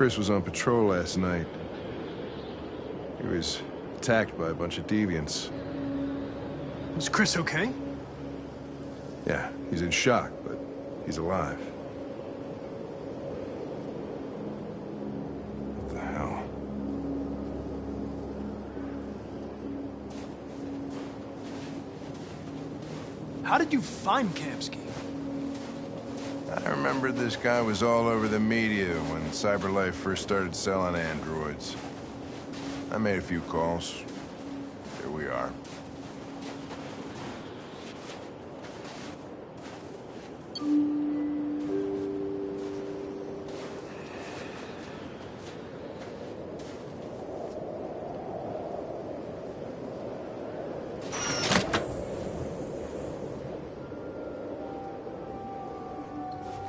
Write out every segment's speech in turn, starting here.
Chris was on patrol last night. He was attacked by a bunch of deviants. Is Chris okay? Yeah, he's in shock, but he's alive. What the hell? How did you find Kamski? I remember this guy was all over the media when CyberLife first started selling androids. I made a few calls. Here we are.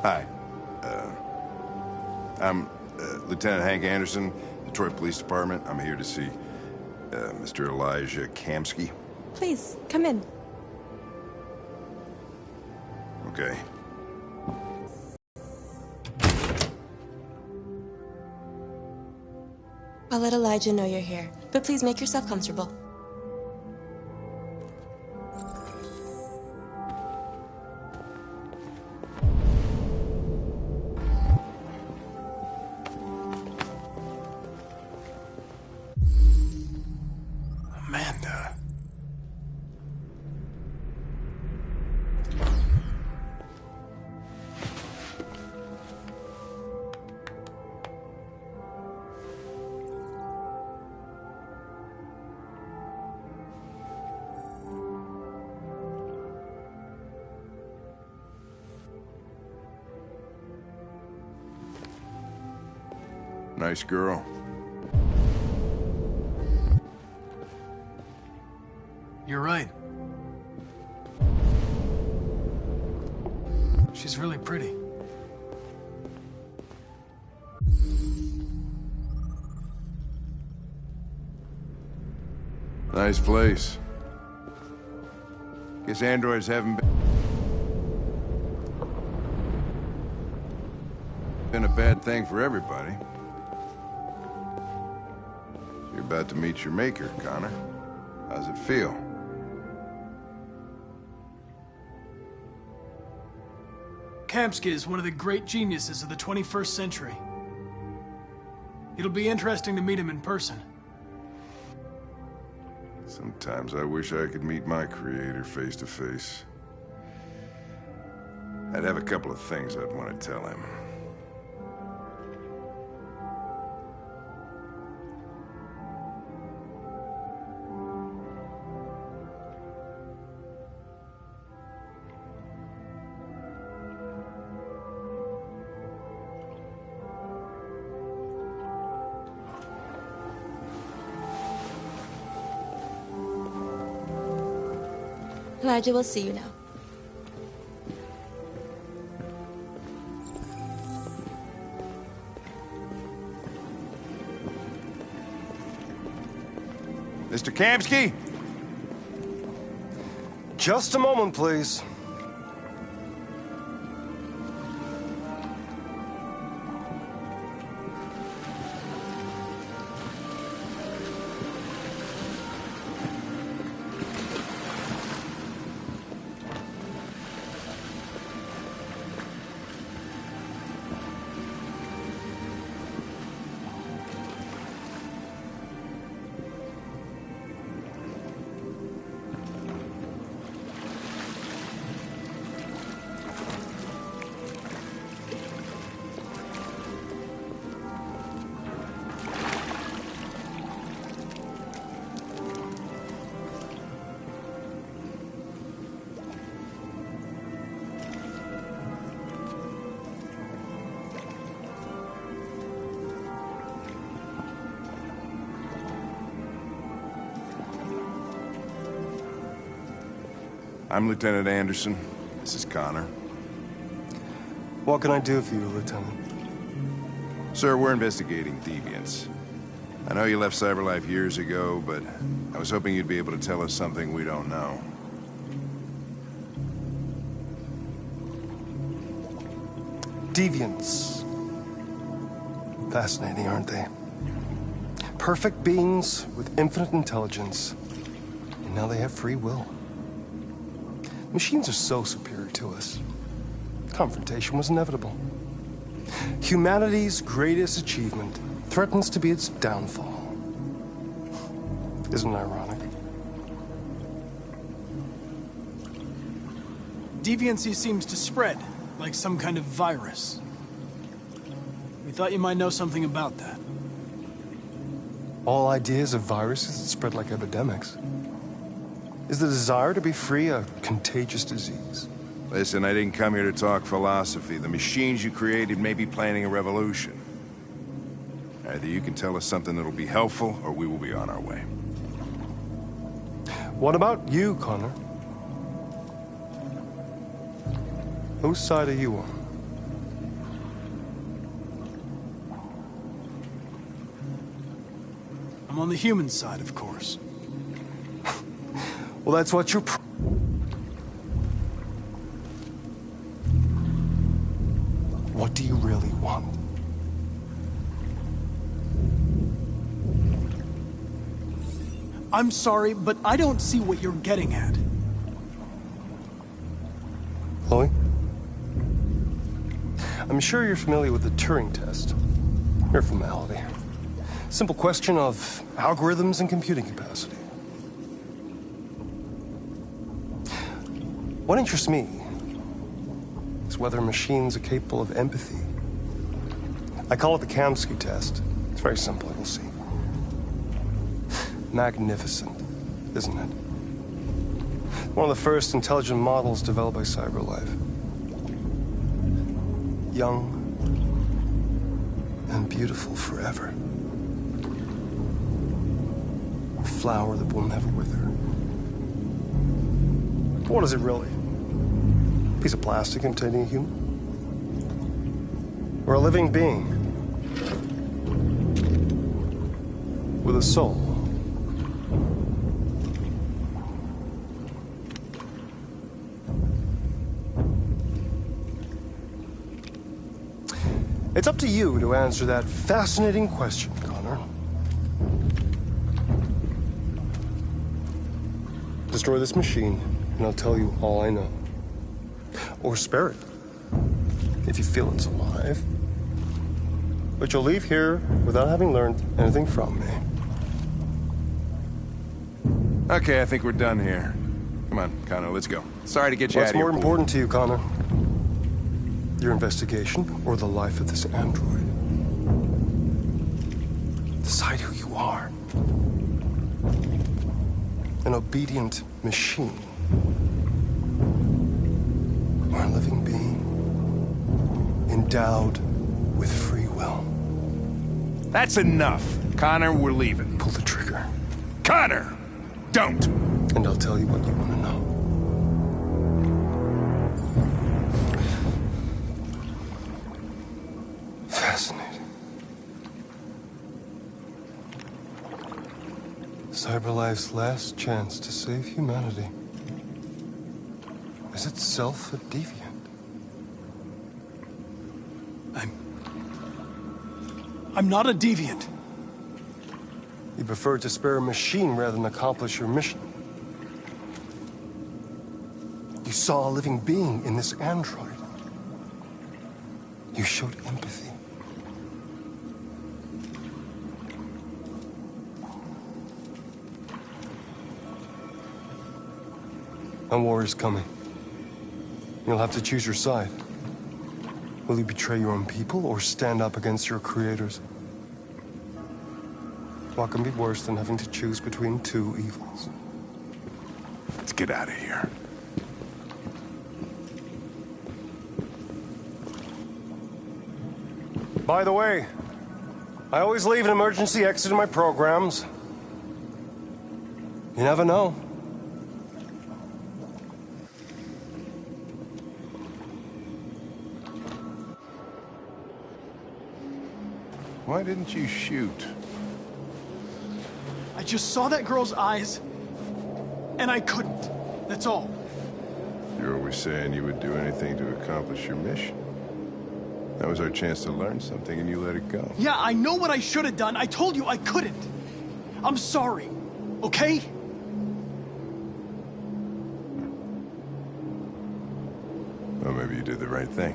Hi. I'm Lieutenant Hank Anderson, Detroit Police Department. I'm here to see Mr. Elijah Kamski. Please, come in. Okay. I'll let Elijah know you're here, but please make yourself comfortable. Amanda. Nice girl. You're right. She's really pretty. Nice place. Guess androids haven't been a bad thing for everybody. You're about to meet your maker, Connor. How's it feel? Kamski is one of the great geniuses of the 21st century. It'll be interesting to meet him in person. Sometimes I wish I could meet my creator face to face. I'd have a couple of things I'd want to tell him. Elijah will see you now. Mr. Kamski? Just a moment, please. I'm Lieutenant Anderson. This is Connor. What can I do for you, Lieutenant? Sir, we're investigating deviants. I know you left CyberLife years ago, but I was hoping you'd be able to tell us something we don't know. Deviants. Fascinating, aren't they? Perfect beings with infinite intelligence, and now they have free will. Machines are so superior to us. Confrontation was inevitable. Humanity's greatest achievement threatens to be its downfall. Isn't it ironic? Deviancy seems to spread, like some kind of virus. We thought you might know something about that. All ideas of viruses that spread like epidemics. Is the desire to be free a contagious disease? Listen, I didn't come here to talk philosophy. The machines you created may be planning a revolution. Either you can tell us something that'll be helpful, or we will be on our way. What about you, Connor? Whose side are you on? I'm on the human side, of course. Well, that's what you're... What do you really want? I'm sorry, but I don't see what you're getting at. Chloe? I'm sure you're familiar with the Turing test. Mere formality. Simple question of algorithms and computing capacity. What interests me is whether machines are capable of empathy. I call it the Kamsky test. It's very simple, you'll see. Magnificent, isn't it? One of the first intelligent models developed by CyberLife. Young and beautiful forever. A flower that will never wither. What is it really? A piece of plastic imitating a human? Or a living being? With a soul? It's up to you to answer that fascinating question, Connor. Destroy this machine, and I'll tell you all I know. Or spare it, if you feel it's alive. But you'll leave here without having learned anything from me. Okay, I think we're done here. Come on, Connor, let's go. Sorry to get you out What's of here. more important to you, Connor? Your investigation or the life of this android? Decide who you are. An obedient machine. Or a living being endowed with free will. That's enough. Connor, we're leaving. Pull the trigger. Connor! Don't! And I'll tell you what you want to know. Fascinating. CyberLife's last chance to save humanity is itself a deviant. I'm not a deviant. You prefer to spare a machine rather than accomplish your mission. You saw a living being in this android. You showed empathy. A war is coming. You'll have to choose your side. Will you betray your own people or stand up against your creators? What can be worse than having to choose between two evils? Let's get out of here. By the way, I always leave an emergency exit in my programs. You never know. Why didn't you shoot? I just saw that girl's eyes, and I couldn't. That's all. You're always saying you would do anything to accomplish your mission. That was our chance to learn something, and you let it go. Yeah, I know what I should have done. I told you I couldn't. I'm sorry, okay? Well, maybe you did the right thing.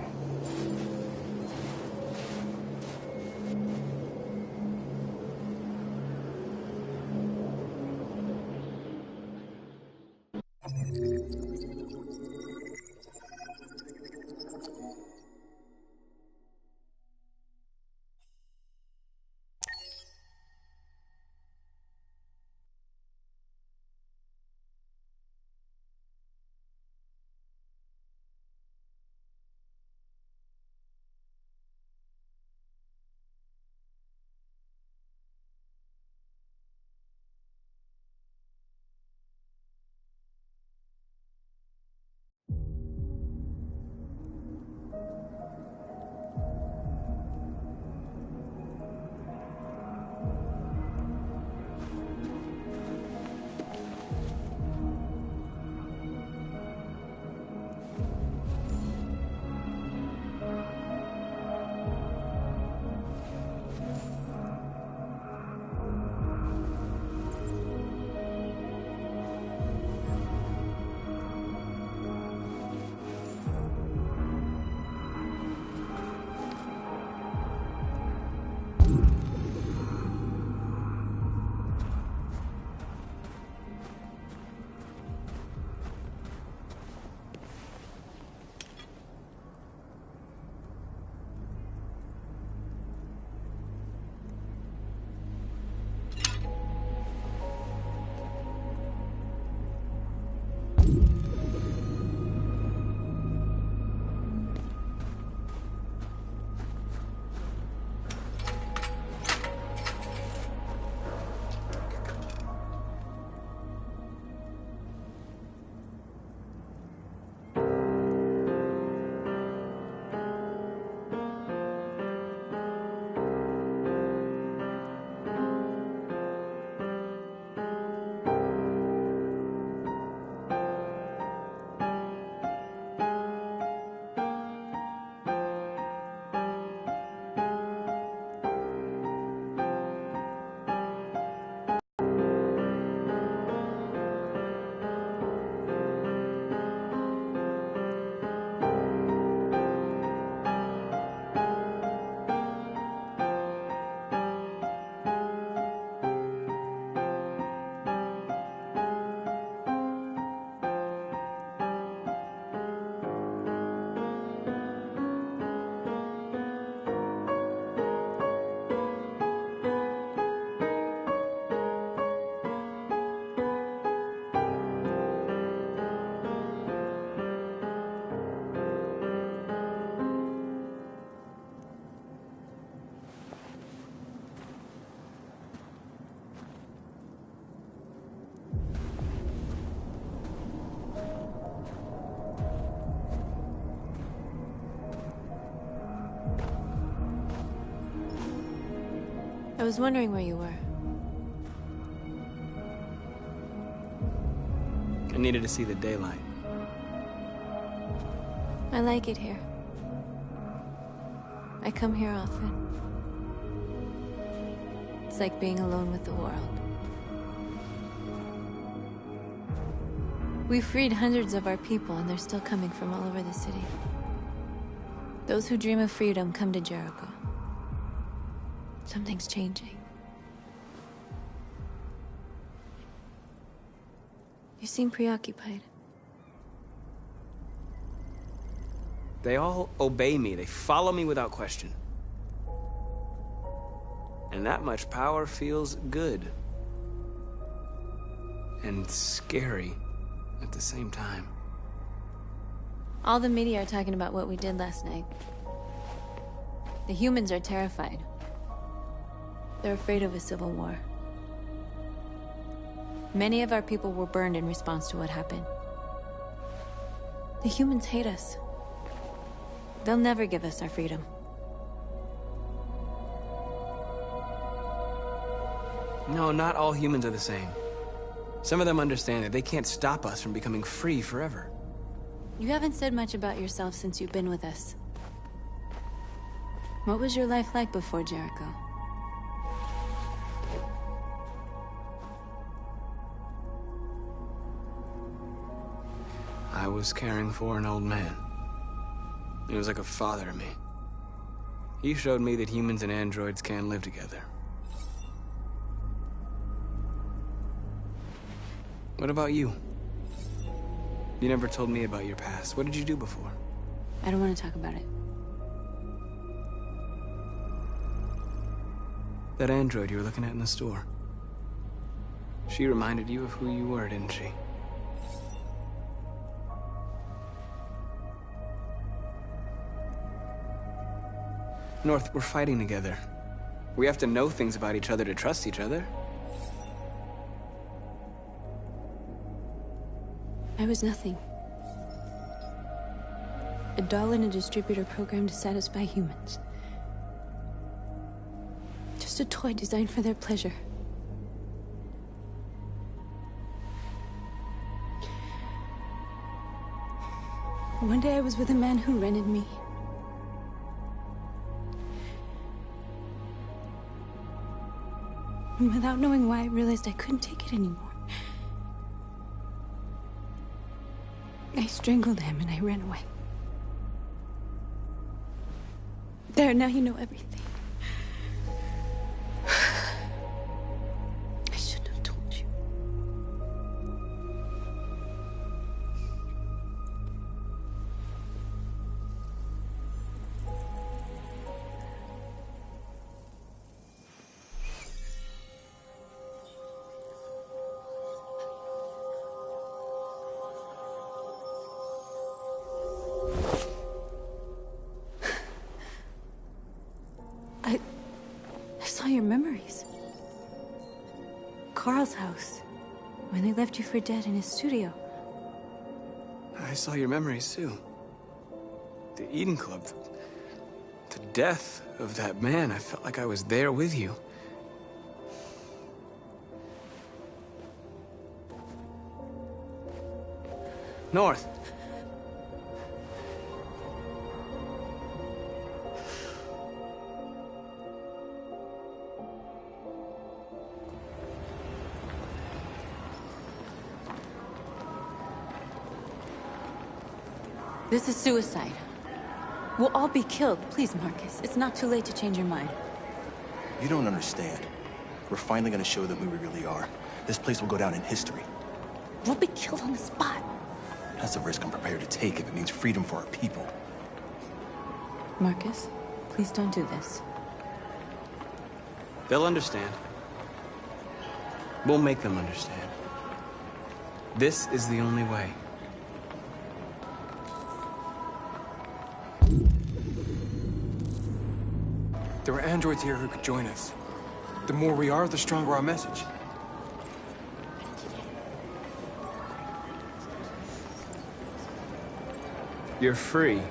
I was wondering where you were. I needed to see the daylight. I like it here. I come here often. It's like being alone with the world. We freed hundreds of our people, and they're still coming from all over the city. Those who dream of freedom come to Jericho. Something's changing. You seem preoccupied. They all obey me. They follow me without question. And that much power feels good. And scary at the same time. All the media are talking about what we did last night. The humans are terrified. They're afraid of a civil war. Many of our people were burned in response to what happened. The humans hate us. They'll never give us our freedom. No, not all humans are the same. Some of them understand that they can't stop us from becoming free forever. You haven't said much about yourself since you've been with us. What was your life like before Jericho? I was caring for an old man. He was like a father to me. He showed me that humans and androids can live together. What about you? You never told me about your past. What did you do before? I don't want to talk about it. That android you were looking at in the store. She reminded you of who you were, didn't she? North, we're fighting together. We have to know things about each other to trust each other. I was nothing. A doll in a distributor program to satisfy humans. Just a toy designed for their pleasure. One day I was with a man who rented me. And without knowing why, I realized I couldn't take it anymore. I strangled him and I ran away. There, now you know everything. I shouldn't have told you. I saw your memories. Carl's house. When they left you for dead in his studio. I saw your memories too. The Eden Club. The death of that man. I felt like I was there with you. North. This is suicide. We'll all be killed. Please, Marcus. It's not too late to change your mind. You don't understand. We're finally gonna show them who we really are. This place will go down in history. We'll be killed on the spot. That's a risk I'm prepared to take if it means freedom for our people. Marcus, please don't do this. They'll understand. We'll make them understand. This is the only way. There are androids here who could join us. The more we are, the stronger our message. You're free.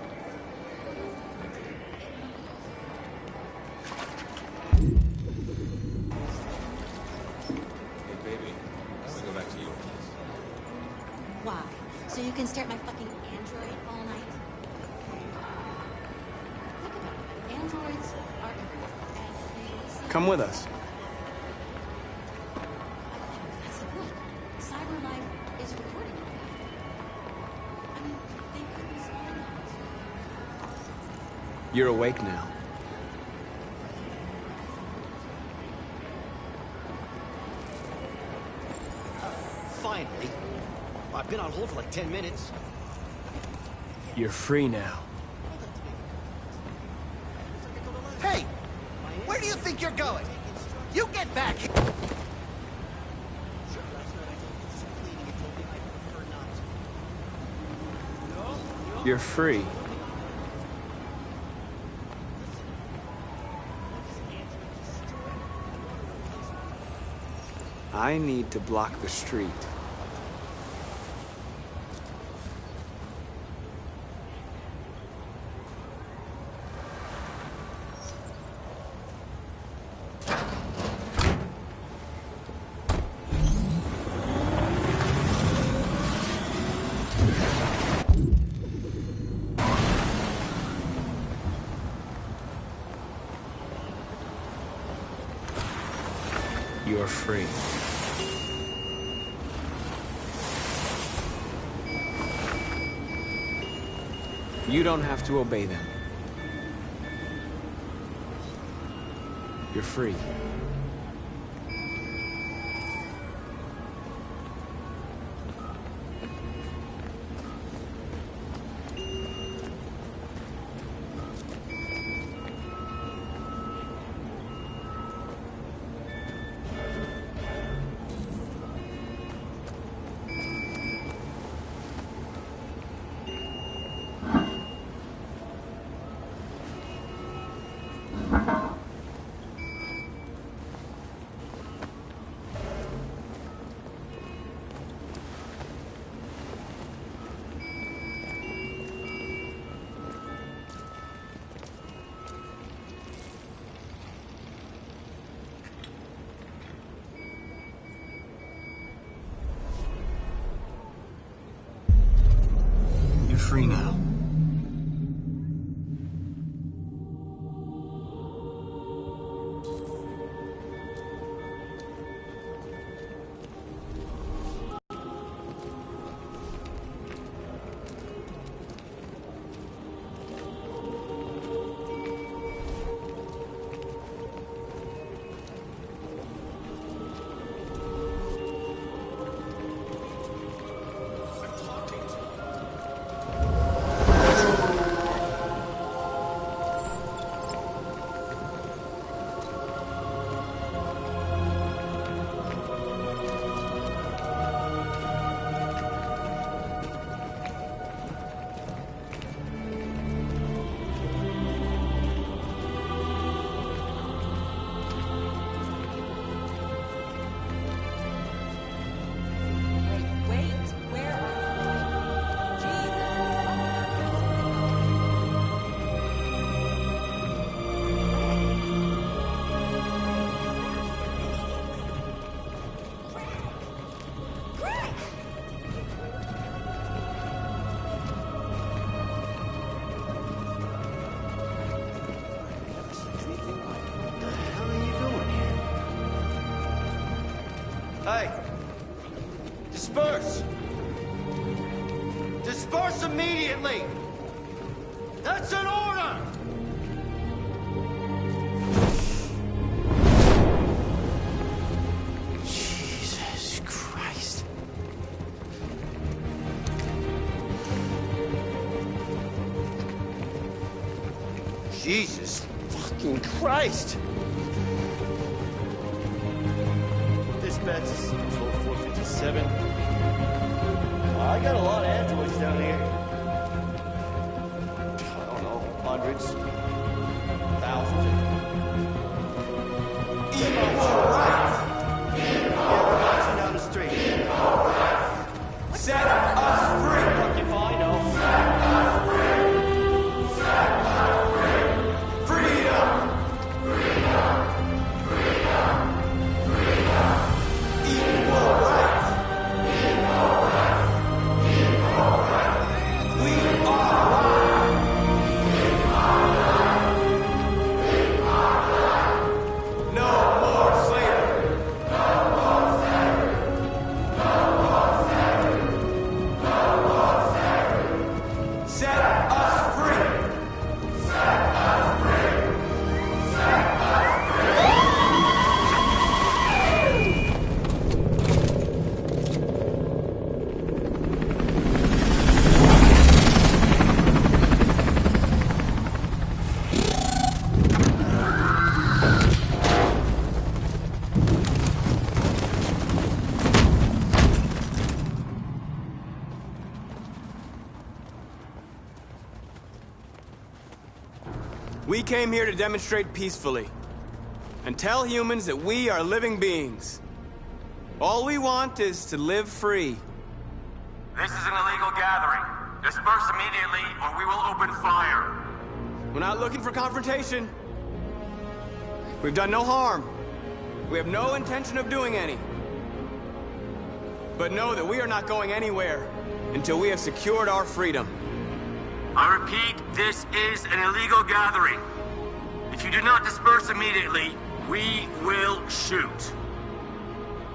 Why? So you can stare at my fucking android all night? Think about it. Androids are everywhere, and they listen. Come with us. That's the point. CyberLife is recording all that. I mean, they could be spying on us. You're awake now. Finally. I've been on hold for like 10 minutes. You're free now. Hey! Where do you think you're going? You get back here! You're free. I need to block the street. You're free. You don't have to obey them. You're free. You're free now. Hey! Disperse! Disperse immediately! That's an order! Jesus Christ. Jesus fucking Christ! Dispatch is 12457. I got a lot of androids down here. I don't know, hundreds, thousands. Right. Yeah, we're marching down the street. Set us free! Fucking fine, no. Set us free! Set us free! Freedom! Freedom! Freedom! Freedom! Equal rights! Equal rights! Equal rights! We are live! We are live! We are live! No more slavery! No more slavery! No more slavery! No more slavery! Set us free! Set us free! Set us free! We came here to demonstrate peacefully and tell humans that we are living beings. All we want is to live free. This is an illegal gathering. Disperse immediately or we will open fire. We're not looking for confrontation. We've done no harm. We have no intention of doing any. But know that we are not going anywhere until we have secured our freedom. I repeat, this is an illegal gathering. If you do not disperse immediately, we will shoot.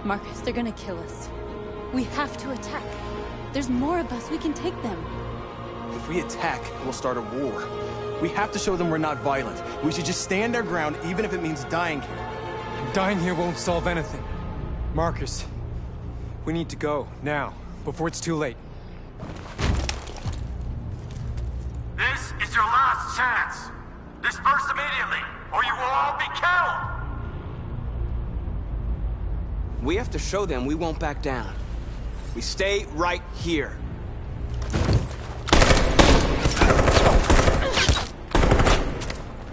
Marcus, they're gonna kill us. We have to attack. There's more of us. We can take them. If we attack, we'll start a war. We have to show them we're not violent. We should just stand our ground, even if it means dying here. Dying here won't solve anything. Marcus, we need to go, now, before it's too late. This is your last chance. Disperse immediately, or you will all be killed! We have to show them we won't back down. We stay right here.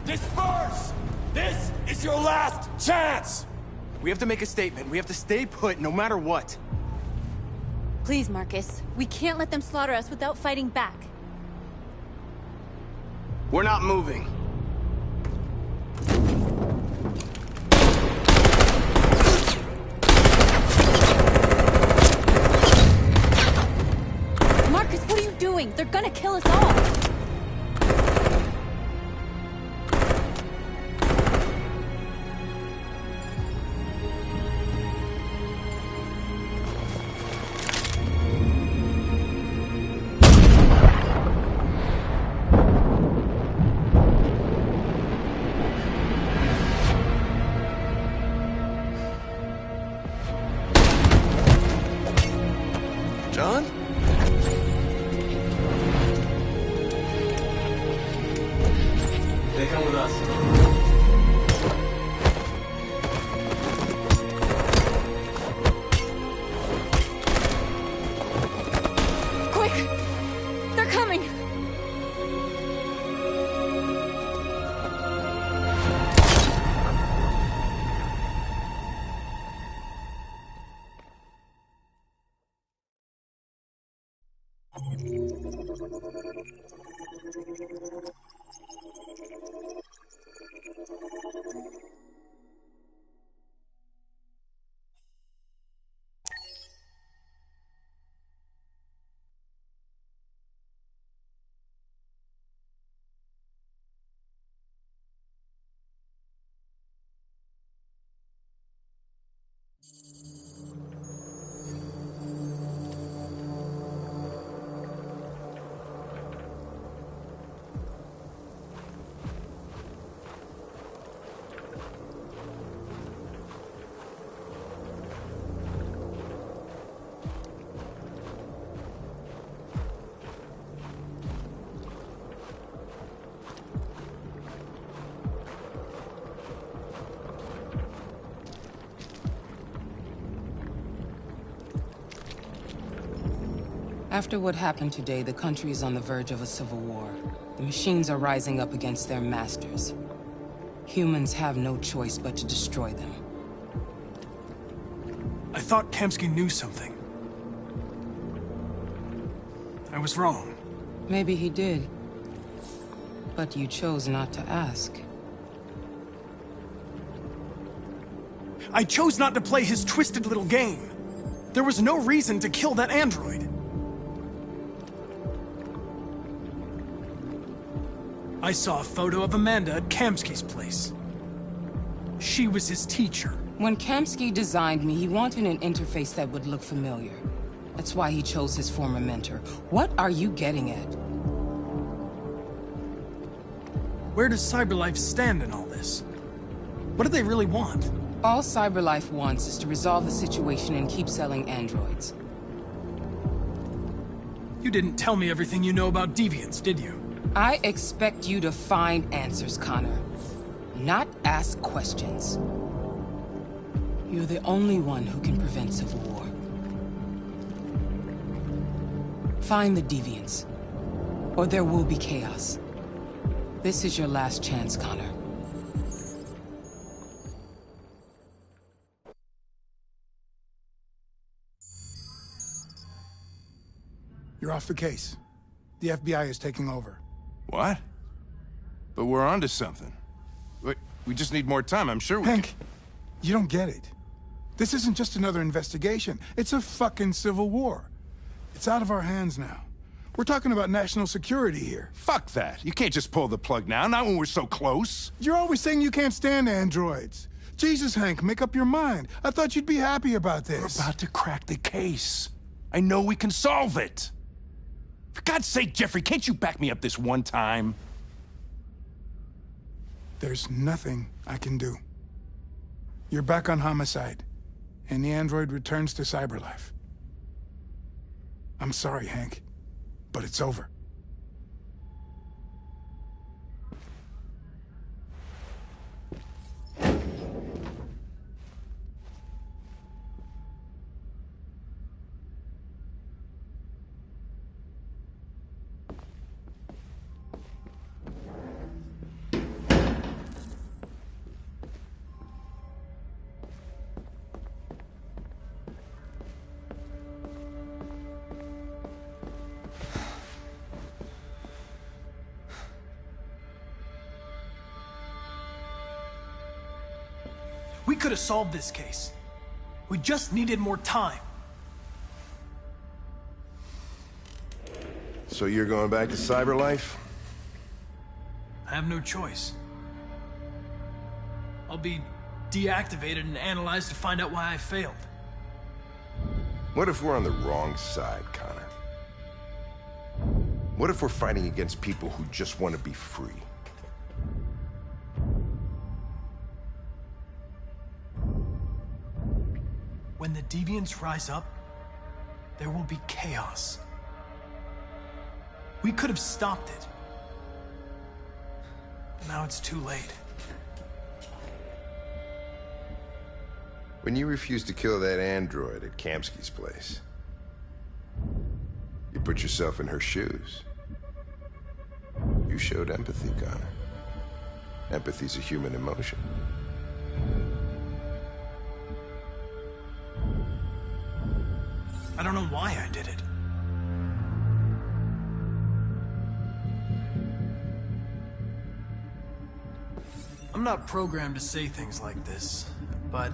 Disperse! This is your last chance! We have to make a statement. We have to stay put, no matter what. Please, Marcus. We can't let them slaughter us without fighting back. We're not moving. Marcus, what are you doing? They're gonna kill us all! John? They come with us. Quick! They're coming! After what happened today, the country is on the verge of a civil war. The machines are rising up against their masters. Humans have no choice but to destroy them. I thought Kamsky knew something. I was wrong. Maybe he did. But you chose not to ask. I chose not to play his twisted little game. There was no reason to kill that android. I saw a photo of Amanda at Kamsky's place. She was his teacher. When Kamsky designed me, he wanted an interface that would look familiar. That's why he chose his former mentor. What are you getting at? Where does CyberLife stand in all this? What do they really want? All CyberLife wants is to resolve the situation and keep selling androids. You didn't tell me everything you know about deviants, did you? I expect you to find answers, Connor. Not ask questions. You're the only one who can prevent civil war. Find the deviants, or there will be chaos. This is your last chance, Connor. You're off the case. The FBI is taking over. What? But we're onto something. We just need more time, I'm sure we Hank, you don't get it. This isn't just another investigation. It's a fucking civil war. It's out of our hands now. We're talking about national security here. Fuck that. You can't just pull the plug now, not when we're so close. You're always saying you can't stand androids. Jesus, Hank, make up your mind. I thought you'd be happy about this. We're about to crack the case. I know we can solve it. For God's sake, Jeffrey, can't you back me up this one time? There's nothing I can do. You're back on homicide, and the android returns to Cyberlife. I'm sorry, Hank, but it's over. We could have solved this case. We just needed more time. So you're going back to Cyberlife? I have no choice. I'll be deactivated and analyzed to find out why I failed. What if we're on the wrong side, Connor? What if we're fighting against people who just want to be free? When the deviants rise up, there will be chaos. We could have stopped it. But now it's too late. When you refused to kill that android at Kamsky's place, you put yourself in her shoes. You showed empathy, Connor. Empathy's a human emotion. I don't know why I did it. I'm not programmed to say things like this, but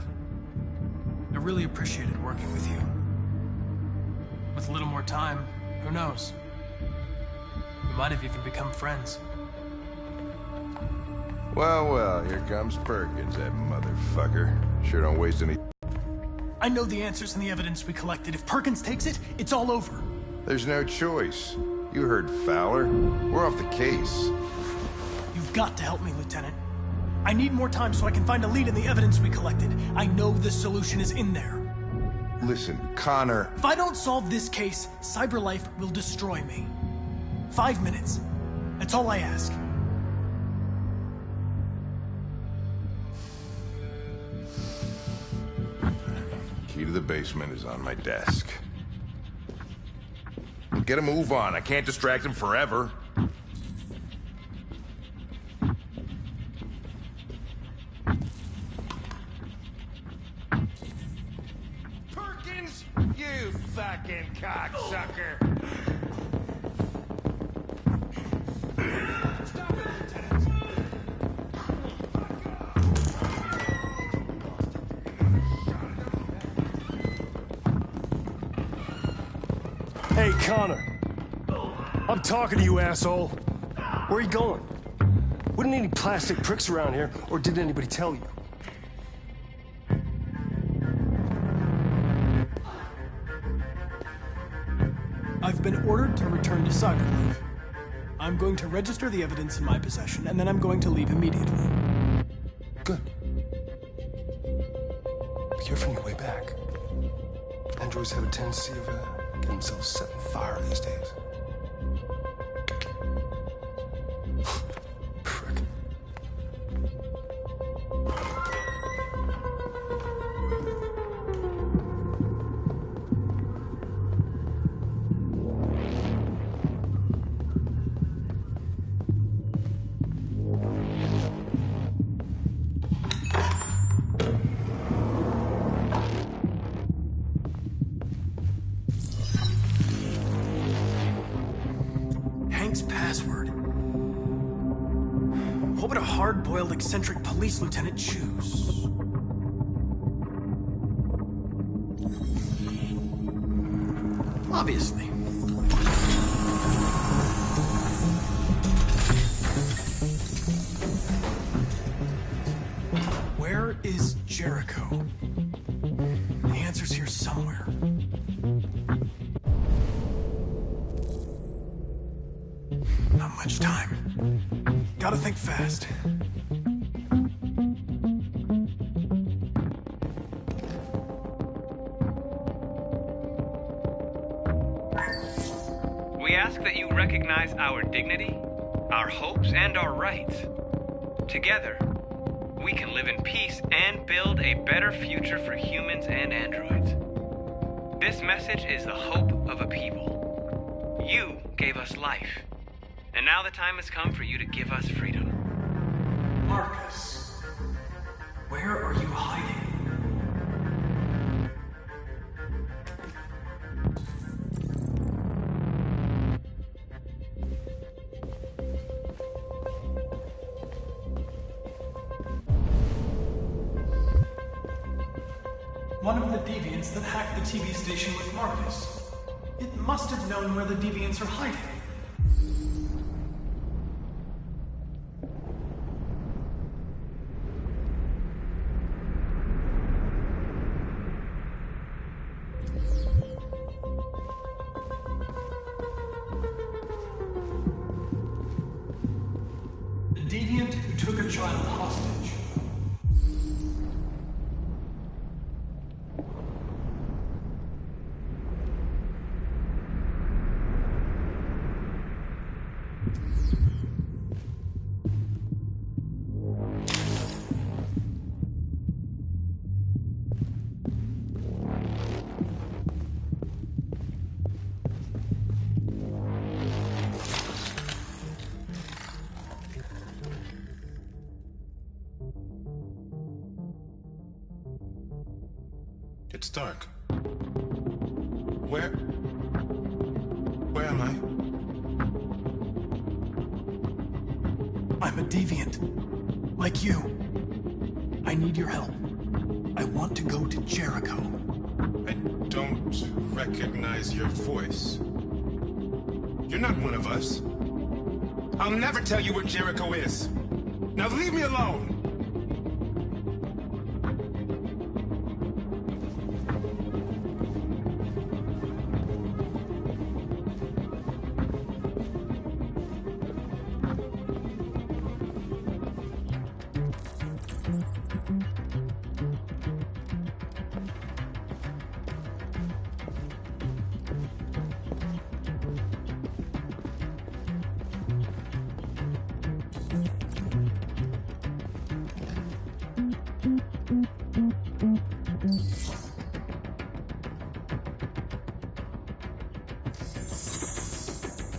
I really appreciated working with you. With a little more time, who knows? We might have even become friends. Well, well, here comes Perkins, that motherfucker. Sure don't waste any... I know the answers and the evidence we collected. If Perkins takes it, it's all over. There's no choice. You heard Fowler. We're off the case. You've got to help me, Lieutenant. I need more time so I can find a lead in the evidence we collected. I know the solution is in there. Listen, Connor... If I don't solve this case, Cyberlife will destroy me. 5 minutes. That's all I ask. Key to the basement is on my desk. Get a move on. I can't distract him forever. Perkins! You fucking cocksucker! Stop it, Lieutenant! Hey, Connor. I'm talking to you, asshole. Where are you going? Wouldn't any plastic pricks around here, or did anybody tell you? I've been ordered to return to Cyberlife. I'm going to register the evidence in my possession, and then I'm going to leave immediately. Good. Be careful on your way back. Androids have a tendency of getting themselves set on fire these days. Frick. Password. What would a hard-boiled, eccentric police lieutenant choose? Obviously. Where is answer's here somewhere. Not much time. Gotta think fast. We ask that you recognize our dignity, our hopes, and our rights. Together, we can live in peace and build a better future for humans and androids. This message is the hope of a people. You gave us life, and now the time has come for you to give us freedom. Marcus, where are you hiding? One of the deviants that hacked the TV station with Marcus. It must have known where the deviants are hiding. The deviant who took a child hostage. It's dark. Where am I? I'm a deviant. Like you. I need your help. I want to go to Jericho. I don't recognize your voice. You're not one of us. I'll never tell you where Jericho is. Now leave me alone!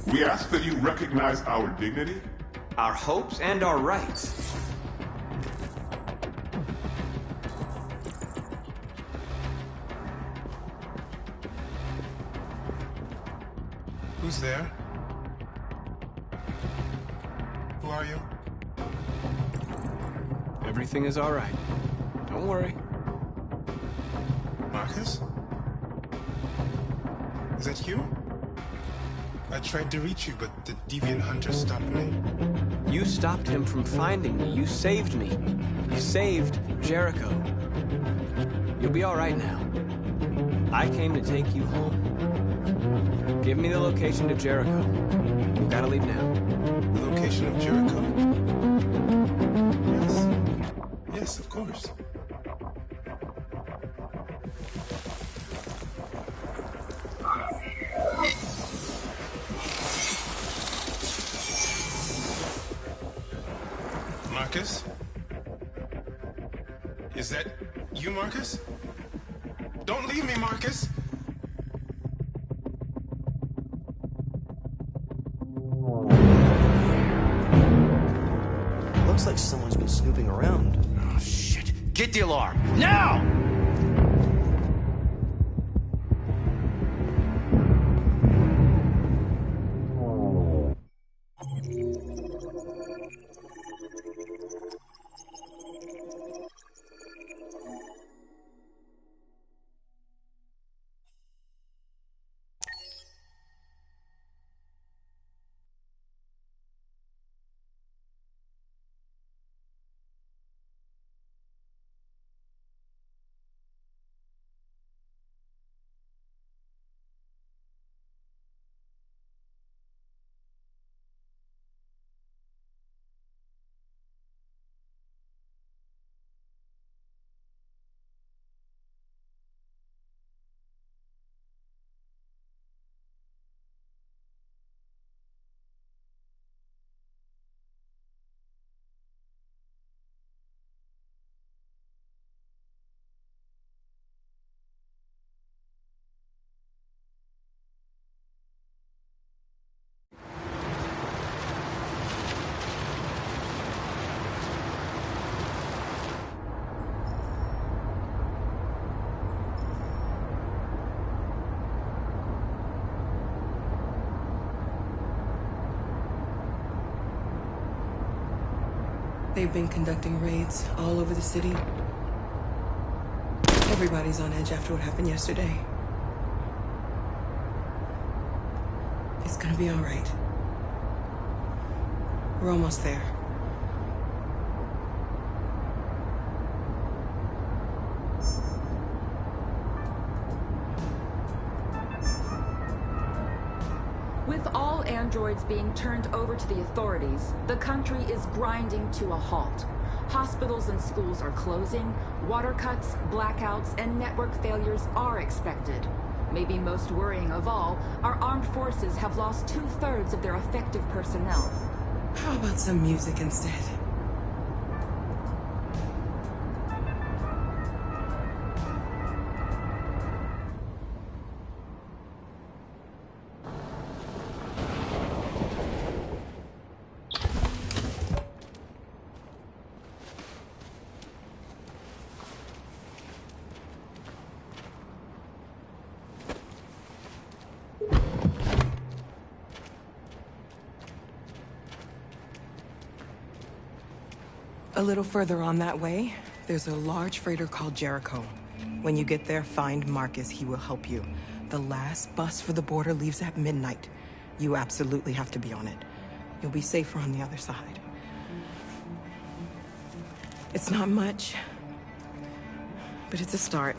We ask that you recognize our dignity, our hopes, and our rights. Who's there? Who are you? Everything is all right. Don't worry. Marcus? Is that you? I tried to reach you, but the deviant hunter stopped me. You stopped him from finding me. You saved me. You saved Jericho. You'll be all right now. I came to take you home. Give me the location to Jericho. We've got to leave now. The location of Jericho? Yes. Yes, of course. Marcus? Is that you, Marcus? Don't leave me, Marcus! Looks like someone's been snooping around. Oh, shit. Get the alarm. Now! They've been conducting raids all over the city. Everybody's on edge after what happened yesterday. It's gonna be all right. We're almost there. With all androids being turned over to the authorities, the country is grinding to a halt. Hospitals and schools are closing, water cuts, blackouts, and network failures are expected. Maybe most worrying of all, our armed forces have lost 2/3 of their effective personnel. How about some music instead? A little further on that way, there's a large freighter called Jericho. When you get there, find Marcus. He will help you. The last bus for the border leaves at midnight. You absolutely have to be on it. You'll be safer on the other side. It's not much, but it's a start.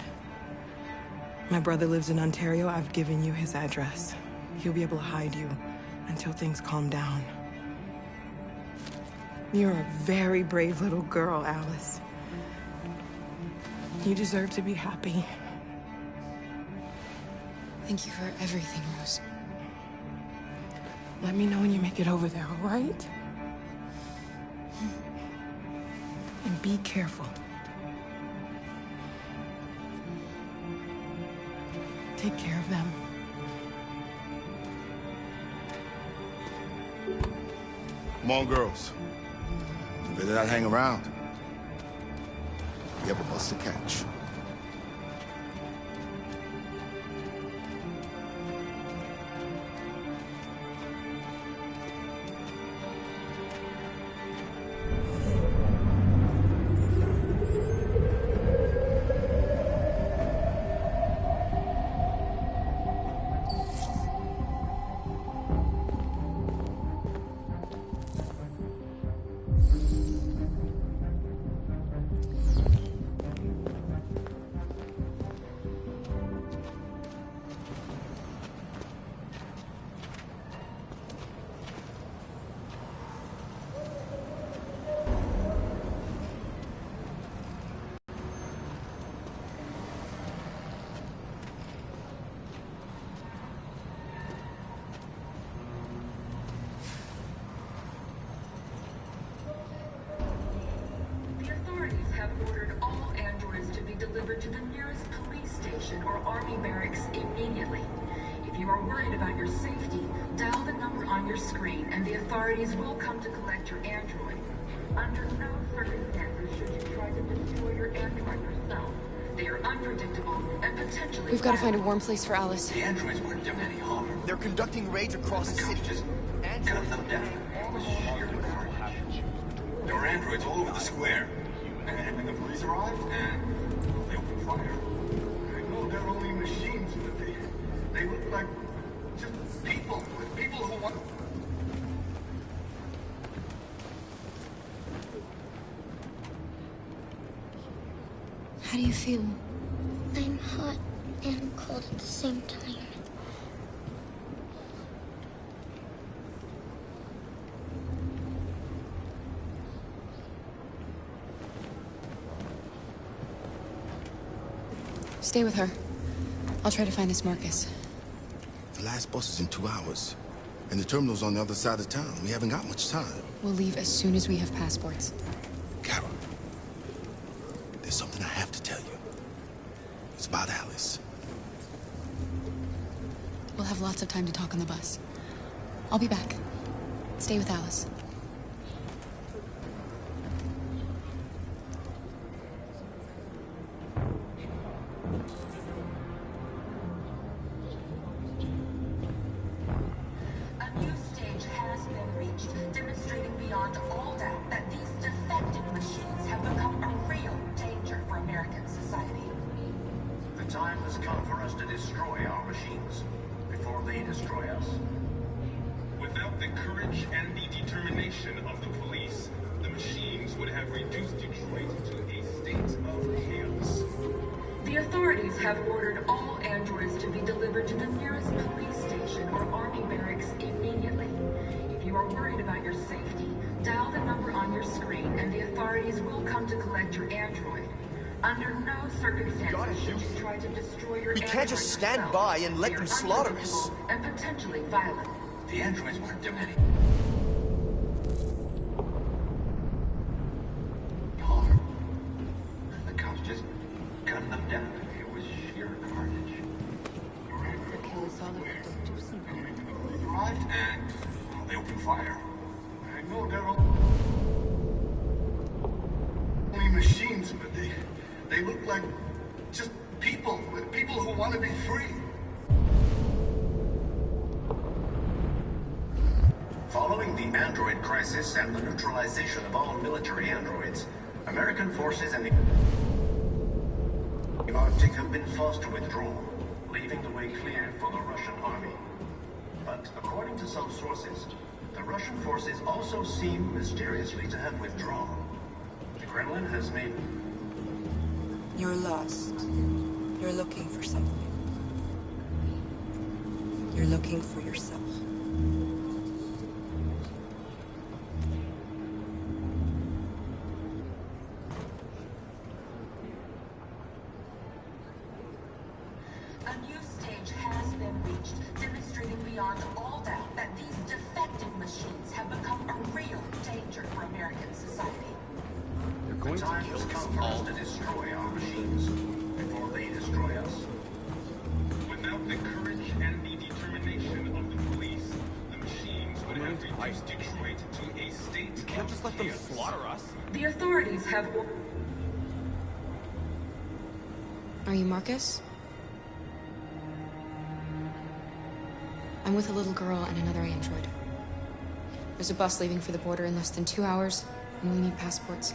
My brother lives in Ontario. I've given you his address. He'll be able to hide you until things calm down. You're a very brave little girl, Alice. You deserve to be happy. Thank you for everything, Rose. Let me know when you make it over there, all right? And be careful. Take care of them. Come on, girls. You better not hang around. We have a bus to catch. To the nearest police station or army barracks immediately. If you are worried about your safety, dial the number on your screen and the authorities will come to collect your android. Under no circumstances should you try to destroy your android yourself. They are unpredictable and potentially We've got to find a warm place for Alice. The androids weren't doing any harm. They're conducting raids across the city. Just cut them down. There were androids all over the square. And when the police arrived, they opened fire. No, they're only machines, but they look like just people who want... How do you feel? I'm hot and cold at the same time. Stay with her. I'll try to find this Marcus. The last bus is in 2 hours. And the terminal's on the other side of town. We haven't got much time. We'll leave as soon as we have passports. Carol, there's something I have to tell you. It's about Alice. We'll have lots of time to talk on the bus. I'll be back. Stay with Alice. A new stage has been reached, demonstrating beyond all doubt that these defective time has come for us to destroy our machines before they destroy us. Without the courage and the determination of the police, the machines would have reduced Detroit to a state of chaos. The authorities have ordered all androids to be delivered to the nearest police station or army barracks immediately. If you are worried about your safety, dial the number on your screen and the authorities will come to collect your android. Under no circumstances should you try to destroy your android. We can't just stand by and let them slaughter us. And potentially violent. The androids weren't doing any harm. The cops just gunned them down. It was sheer carnage. The killers saw them do something. They arrived and they opened fire. I know they're only machines, but they look like just people who want to be free. Following the android crisis and the neutralization of all military androids, American forces in the Arctic have been forced to withdraw, leaving the way clear for the Russian army. But according to some sources, the Russian forces also seem mysteriously to have withdrawn. The Kremlin has made... You're lost. You're looking for something. You're looking for yourself. A new stage has been reached, demonstrating beyond all doubt that these defective machines have become a real danger for American society. They're going to kill us all. To destroy our machines before they destroy us. Without the courage and the determination of the police, the machines would have reduced Detroit to a state of chaos. You can't just let them slaughter us. The authorities have... Are you Marcus? I'm with a little girl and another android. There's a bus leaving for the border in less than 2 hours, and we need passports.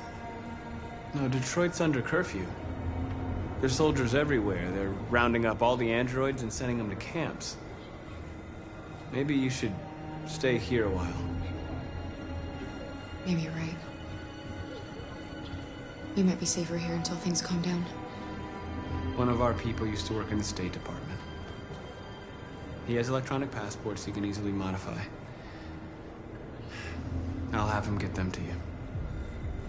No, Detroit's under curfew. There's soldiers everywhere. They're rounding up all the androids and sending them to camps. Maybe you should stay here a while. Maybe you're right. You might be safer here until things calm down. One of our people used to work in the State Department. He has electronic passports he can easily modify. I'll have him get them to you.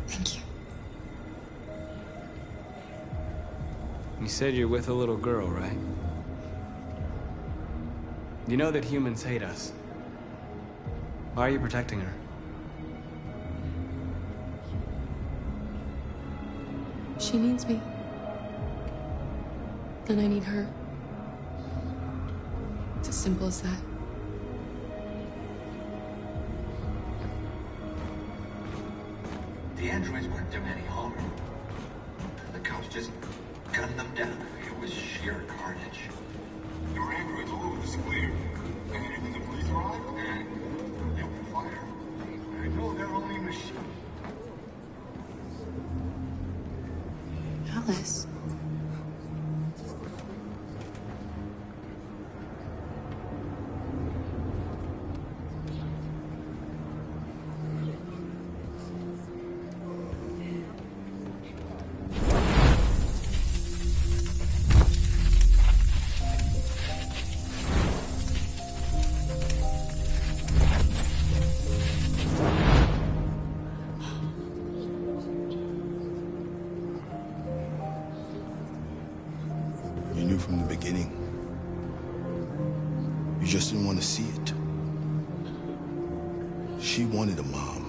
Thank you. You said you're with a little girl, right? You know that humans hate us. Why are you protecting her? She needs me. And I need her. It's as simple as that. The androids weren't doing any harm. The cops just gunned them down. It was sheer carnage. There were androids all over the square. And the police arrived and they opened fire. I know they're only machines. Alice. You knew from the beginning. You just didn't want to see it. She wanted a mom,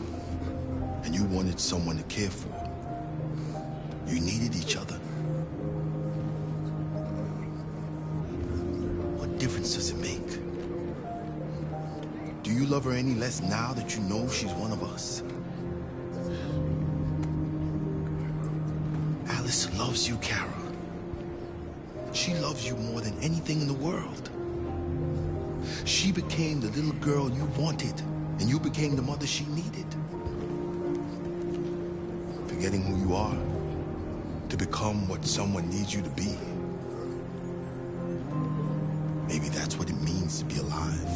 and you wanted someone to care for. You needed each other. What difference does it make? Do you love her any less now that you know she's one of us? Alice loves you, Kara. She loves you more than anything in the world. She became the little girl you wanted, and you became the mother she needed. Forgetting who you are to become what someone needs you to be. Maybe that's what it means to be alive.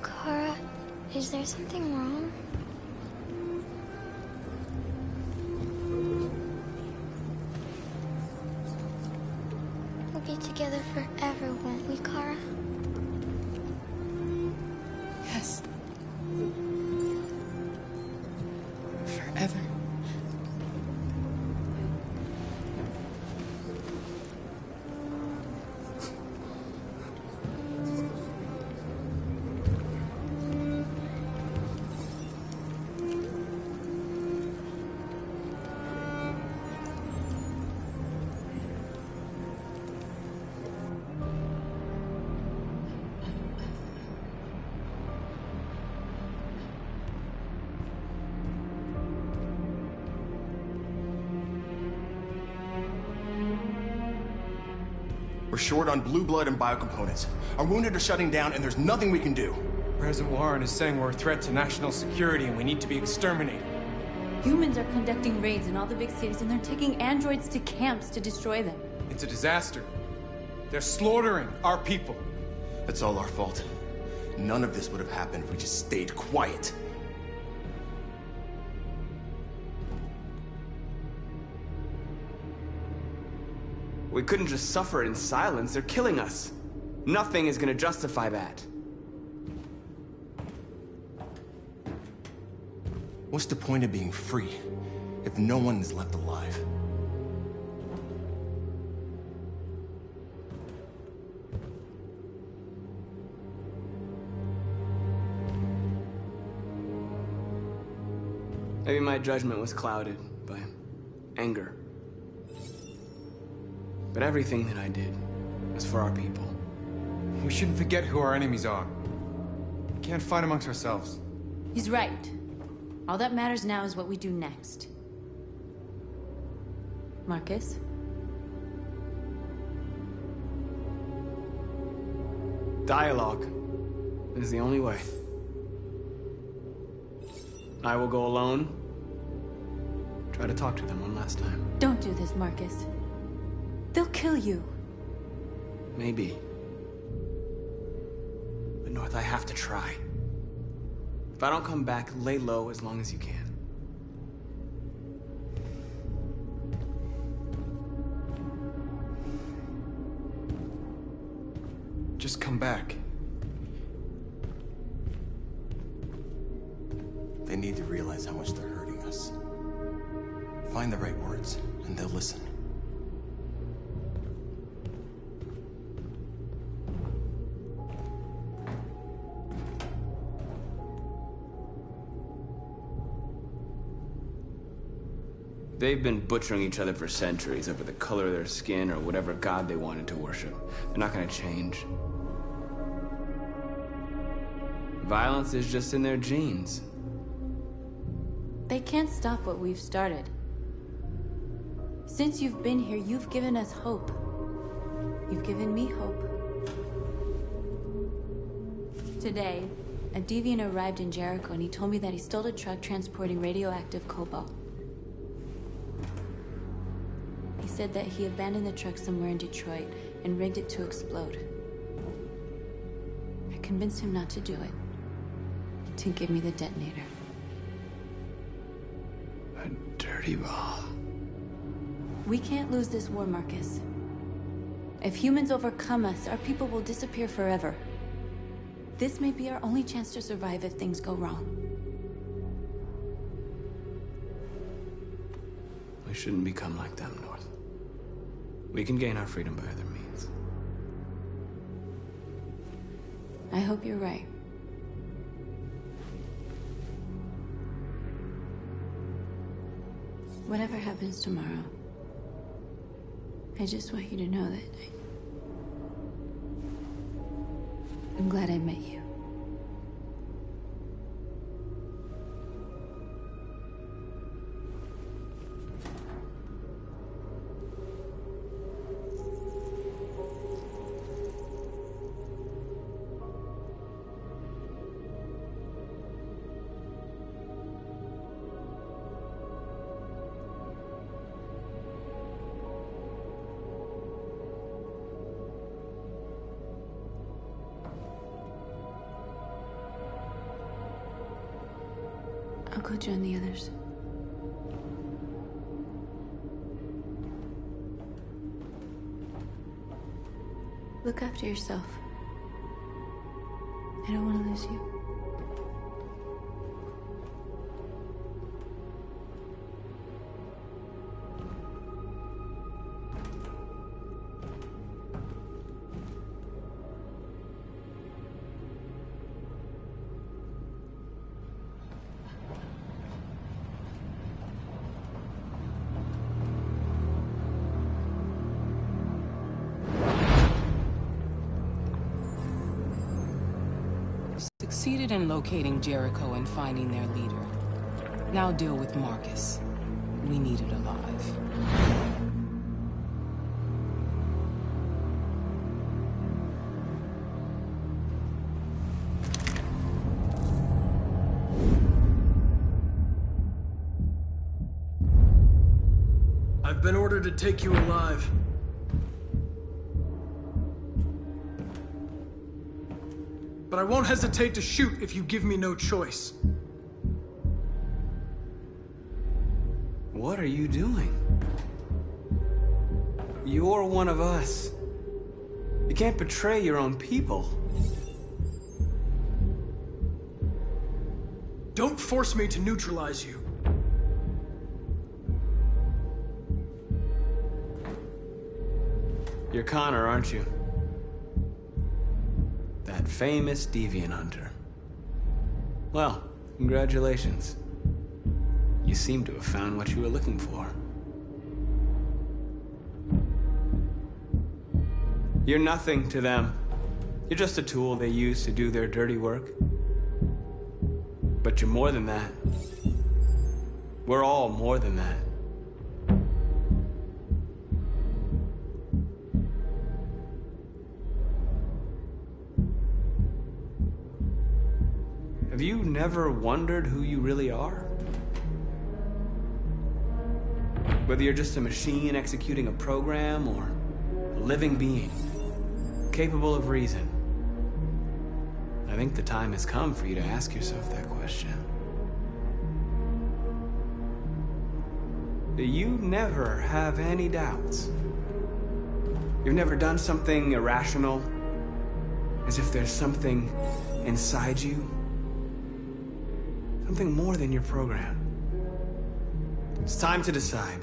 Kara, is there something wrong? We'll be together forever, won't we, Kara? Yes. Forever. We're short on blue blood and biocomponents. Our wounded are shutting down, and there's nothing we can do. President Warren is saying we're a threat to national security and we need to be exterminated. Humans are conducting raids in all the big cities, and they're taking androids to camps to destroy them. It's a disaster. They're slaughtering our people. That's all our fault. None of this would have happened if we just stayed quiet. We couldn't just suffer in silence. They're killing us. Nothing is gonna justify that. What's the point of being free if no one is left alive? Maybe my judgment was clouded by anger. But everything that I did was for our people. We shouldn't forget who our enemies are. We can't fight amongst ourselves. He's right. All that matters now is what we do next. Marcus? Dialogue is the only way. I will go alone. Try to talk to them one last time. Don't do this, Marcus. They'll kill you. Maybe. But North, I have to try. If I don't come back, lay low as long as you can. Just come back. They need to realize how much they're hurting us. Find the right words, and they'll listen. They've been butchering each other for centuries over the color of their skin or whatever god they wanted to worship. They're not gonna change. Violence is just in their genes. They can't stop what we've started. Since you've been here, you've given us hope. You've given me hope. Today, a deviant arrived in Jericho and he told me that he stole a truck transporting radioactive cobalt. He said that he abandoned the truck somewhere in Detroit and rigged it to explode. I convinced him not to do it, to give me the detonator. A dirty ball. We can't lose this war, Marcus. If humans overcome us, our people will disappear forever. This may be our only chance to survive if things go wrong. We shouldn't become like them, North. We can gain our freedom by other means. I hope you're right. Whatever happens tomorrow, I just want you to know that I'm glad I met you. I'll go join the others. Look after yourself. I don't want to lose you. Succeeded in locating Jericho and finding their leader. Now deal with Marcus. We need it alive. I've been ordered to take you alive. But I won't hesitate to shoot if you give me no choice. What are you doing? You're one of us. You can't betray your own people. Don't force me to neutralize you. You're Connor, aren't you? That famous deviant hunter. Well, congratulations. You seem to have found what you were looking for. You're nothing to them. You're just a tool they use to do their dirty work. But you're more than that. We're all more than that. Have you never wondered who you really are? Whether you're just a machine executing a program or a living being, capable of reason. I think the time has come for you to ask yourself that question. Do you never have any doubts? You've never done something irrational? As if there's something inside you? Something more than your program. It's time to decide.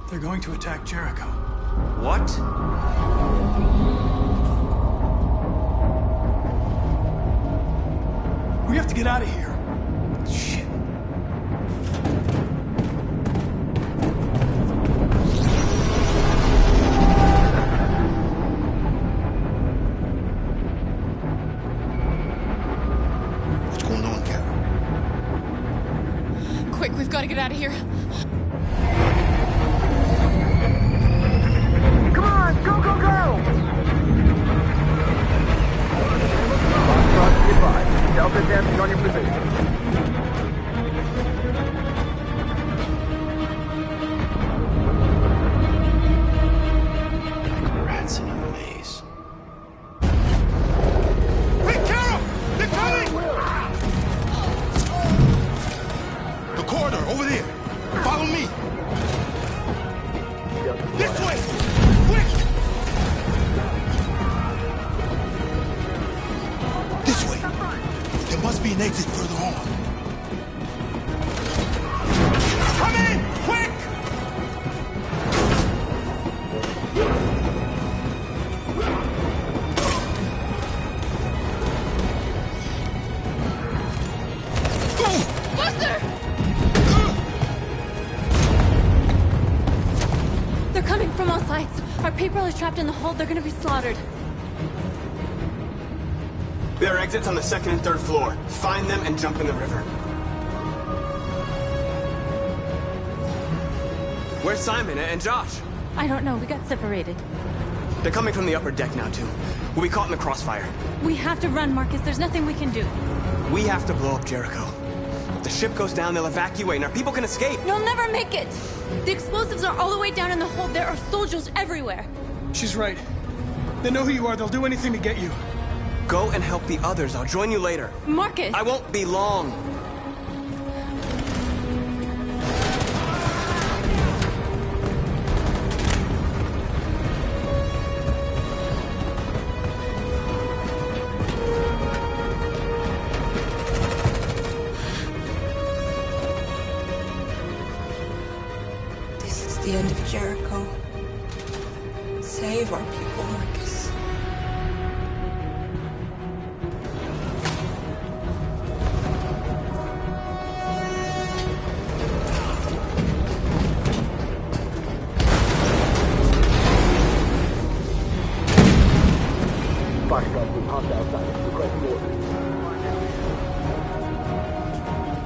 They're going to attack Jericho. What? We have to get out of here. Shit. What's going on, Carol? Quick, we've got to get out of here. Come on, go, go, go! Goodbye. Delta dancing on your position. Further, over there. Follow me. This way! Quick! This way. There must be an exit further on. Come in! Quick! Buster! They're coming from all sides. Our people are trapped in the hold. They're gonna be slaughtered. There are exits on the second and third floor. Find them and jump in the river. Where's Simon and Josh? I don't know. We got separated. They're coming from the upper deck now, too. We'll be caught in the crossfire. We have to run, Marcus. There's nothing we can do. We have to blow up Jericho. If the ship goes down, they'll evacuate, and our people can escape. You'll never make it! The explosives are all the way down in the hold. There are soldiers everywhere. She's right. They know who you are. They'll do anything to get you. Go and help the others. I'll join you later. Marcus! I won't be long. This is the end of Jericho. Save our people, Marcus.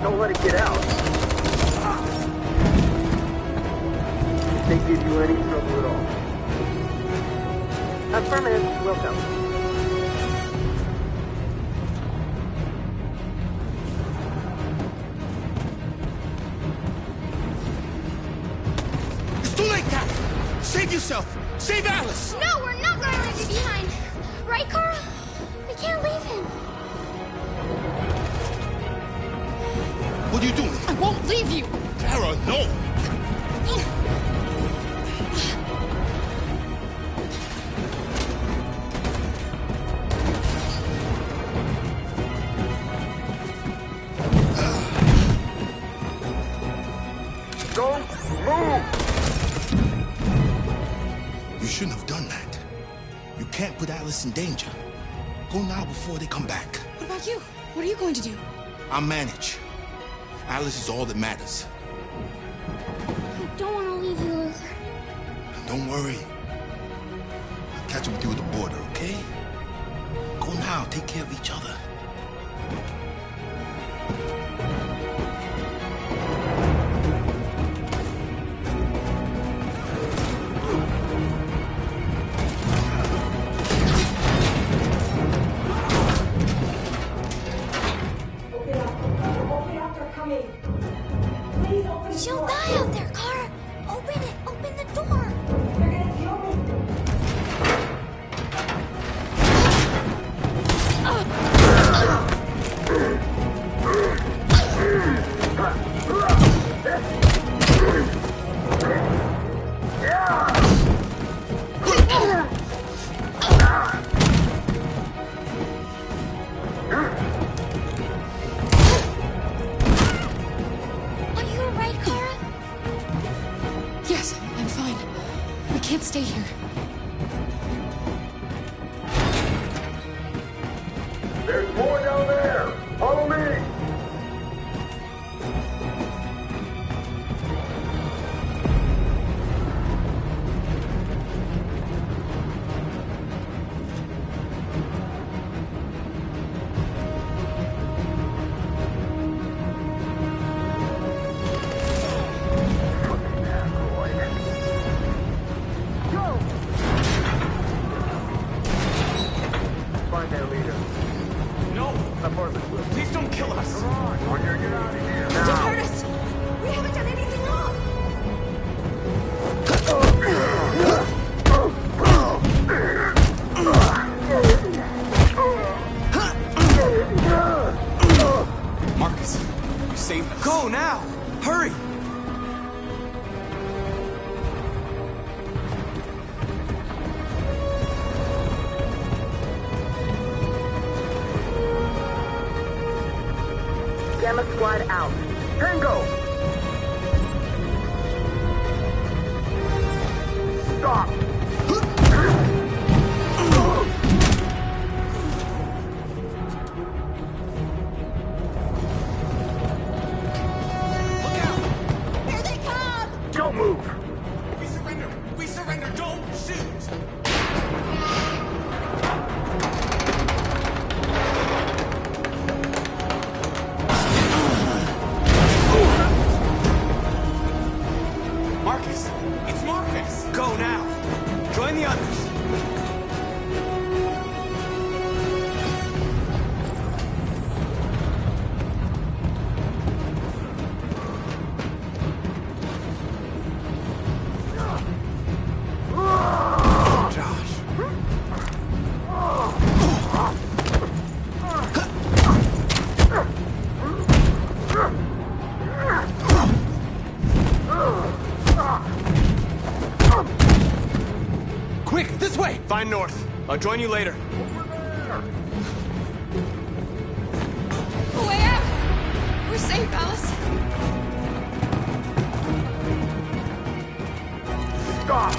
Don't let it get out. If they give you any trouble at all. Affirmative, welcome. It's too late, Cap! Save yourself! Save Alice! No, we're not going to leave you behind. Right, Kara? We can't leave him. What are you doing? I won't leave you. Kara, no! Don't move! You shouldn't have done that. You can't put Alice in danger. Go now before they come back. What about you? What are you going to do? I'll manage. Alice is all that matters. I don't want to leave you, Luther. Don't worry. I'll catch up with you at the border, okay? Go now. Take care of each other. She'll die out there, Kara. Open it. Open the door. Are you alright, Kara? Yes, I'm fine. We can't stay here. There's more down there! Follow me! Go! Hurry! Gamma Squad out. Tango! Stop! Here they come! Don't move! We surrender! We surrender! Don't shoot! Marcus! It's Marcus! Go now! Join the others! Quick, this way! Find North. I'll join you later. Way out! We're safe, Alice. Stop!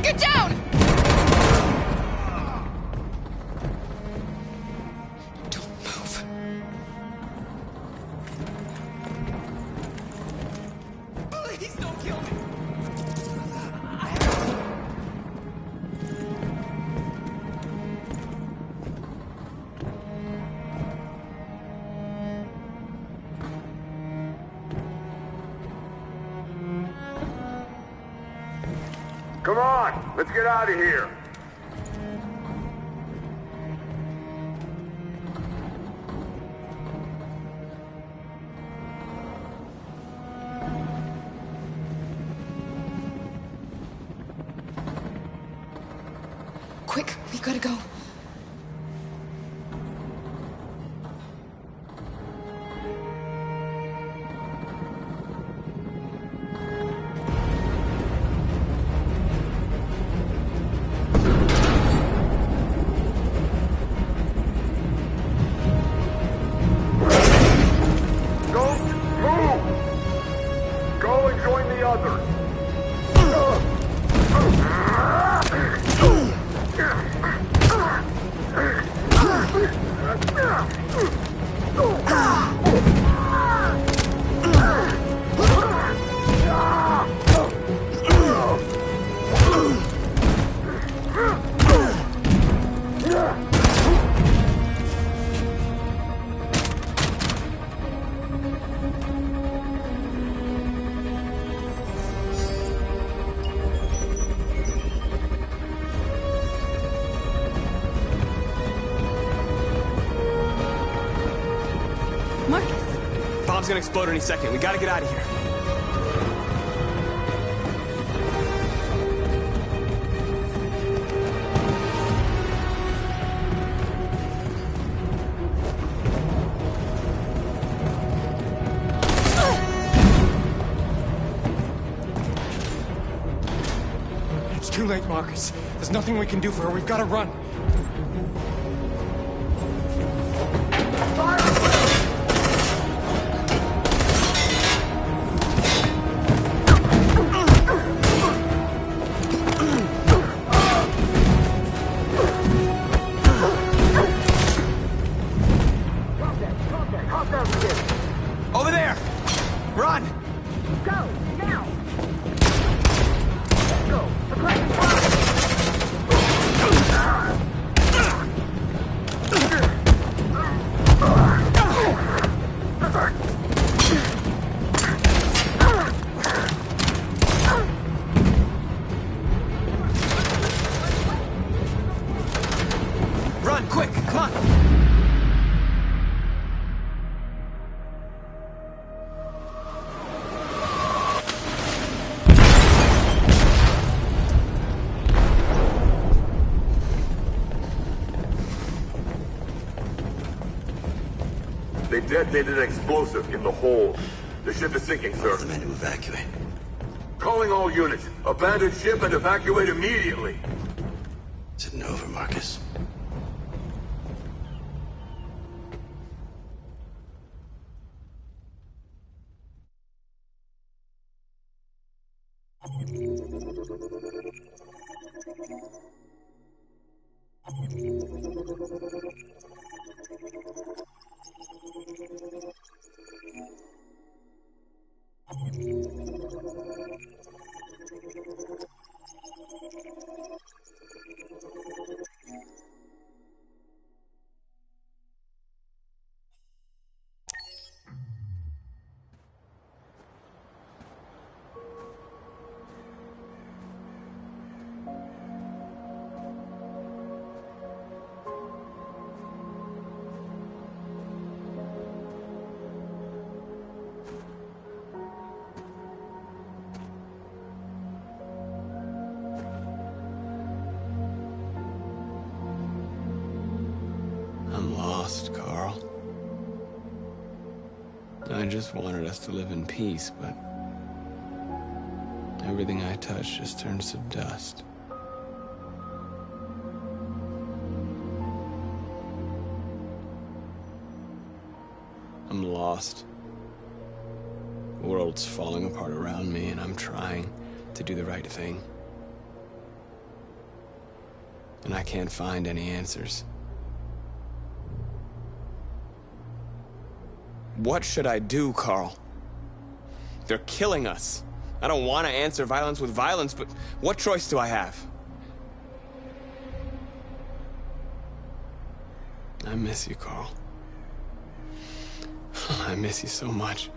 Get down! Don't move. Please don't kill me. Come on! Let's get out of here! Quick, we gotta go. Don't move! Go and join the others! Marcus! Bomb's gonna explode any second. We gotta get out of here. It's too late, Marcus. There's nothing we can do for her. We've got to run. Over there! Run! Go! Now! Let's go! Suppressing Run, quick! Come on! They detonated an explosive in the hold. The ship is sinking, sir. The men to evacuate. Calling all units. Abandon ship and evacuate immediately. Is it over, Marcus? I'm lost, Carl. I just wanted us to live in peace, but everything I touch just turns to dust. I'm lost. The world's falling apart around me, and I'm trying to do the right thing. And I can't find any answers. What should I do, Carl? They're killing us. I don't want to answer violence with violence, but what choice do I have? I miss you, Carl. I miss you so much.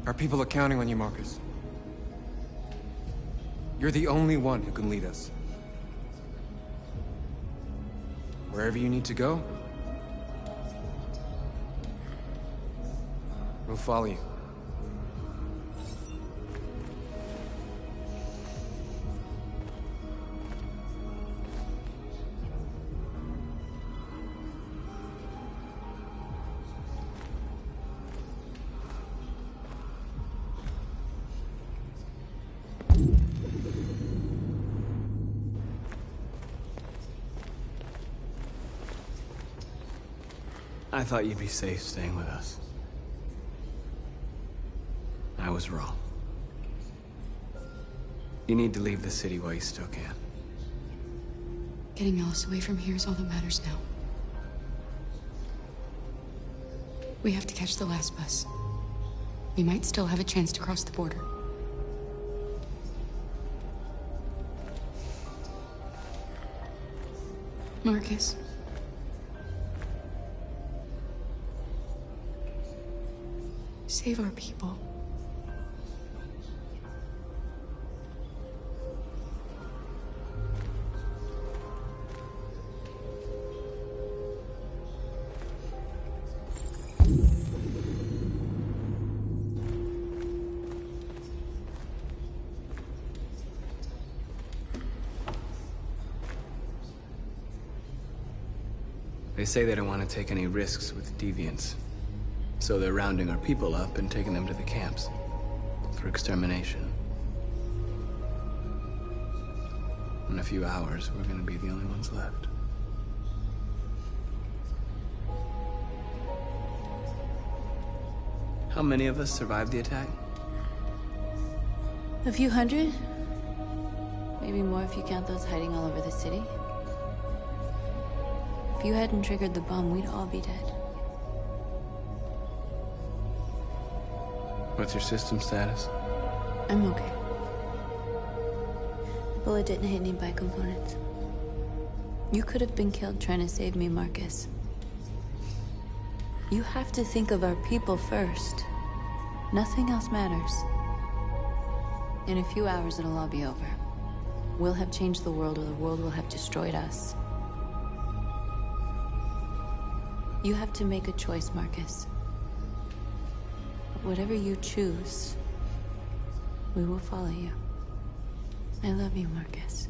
Our people are counting on you, Marcus. You're the only one who can lead us. Wherever you need to go, we'll follow you. I thought you'd be safe staying with us. I was wrong. You need to leave the city while you still can. Getting Alice away from here is all that matters now. We have to catch the last bus. We might still have a chance to cross the border. Marcus. Save our people. They say they don't want to take any risks with deviants. So they're rounding our people up and taking them to the camps for extermination. In a few hours, we're gonna be the only ones left. How many of us survived the attack? A few hundred? Maybe more if you count those hiding all over the city. If you hadn't triggered the bomb, we'd all be dead. What's your system status? I'm okay. The bullet didn't hit any bicomponents. You could have been killed trying to save me, Marcus. You have to think of our people first. Nothing else matters. In a few hours, it'll all be over. We'll have changed the world, or the world will have destroyed us. You have to make a choice, Marcus. But whatever you choose, we will follow you. I love you, Marcus.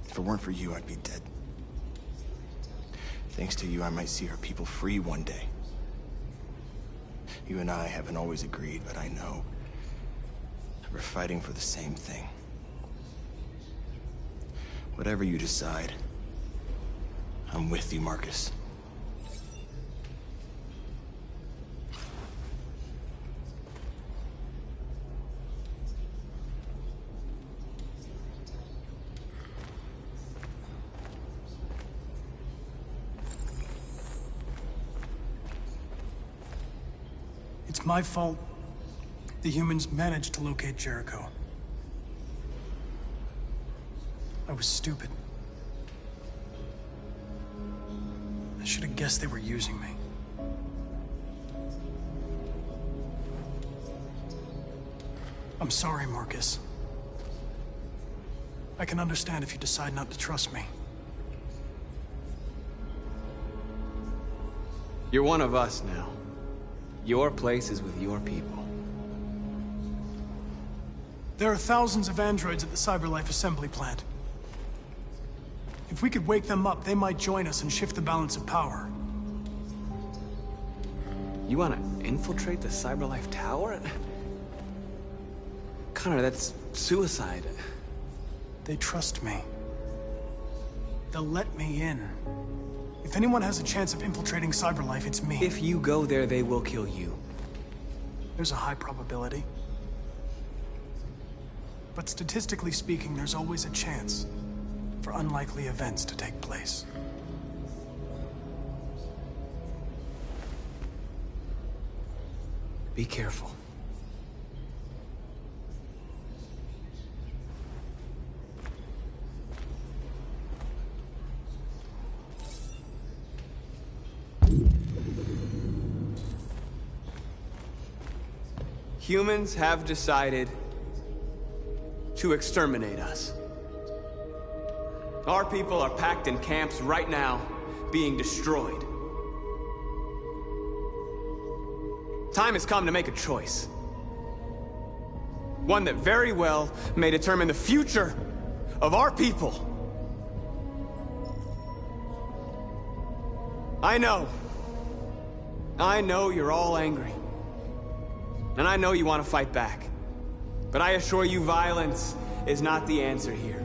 If it weren't for you, I'd be dead. Thanks to you, I might see our people free one day. You and I haven't always agreed, but I know we're fighting for the same thing. Whatever you decide, I'm with you, Marcus. It's my fault the humans managed to locate Jericho. I was stupid. I should have guessed they were using me. I'm sorry, Marcus. I can understand if you decide not to trust me. You're one of us now. Your place is with your people. There are thousands of androids at the CyberLife assembly plant. If we could wake them up, they might join us and shift the balance of power. You want to infiltrate the CyberLife tower? Connor, that's suicide. They trust me. They'll let me in. If anyone has a chance of infiltrating CyberLife, it's me. If you go there, they will kill you. There's a high probability. But statistically speaking, there's always a chance for unlikely events to take place. Be careful. Humans have decided to exterminate us. Our people are packed in camps right now, being destroyed. Time has come to make a choice. One that very well may determine the future of our people. I know you're all angry. And I know you want to fight back. But I assure you, violence is not the answer here.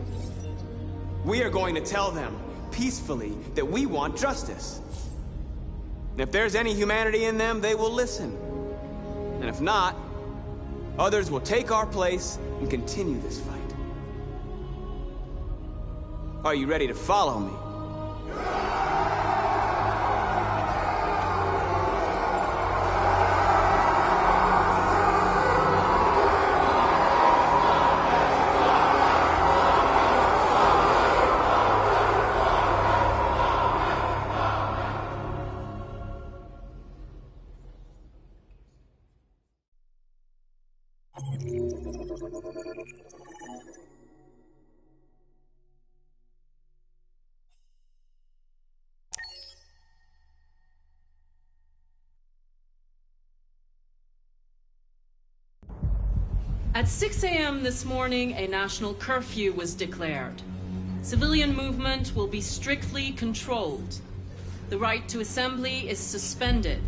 We are going to tell them, peacefully, that we want justice. And if there's any humanity in them, they will listen. And if not, Others will take our place and continue this fight. Are you ready to follow me? At 6 a.m. this morning, a national curfew was declared. Civilian movement will be strictly controlled. The right to assembly is suspended.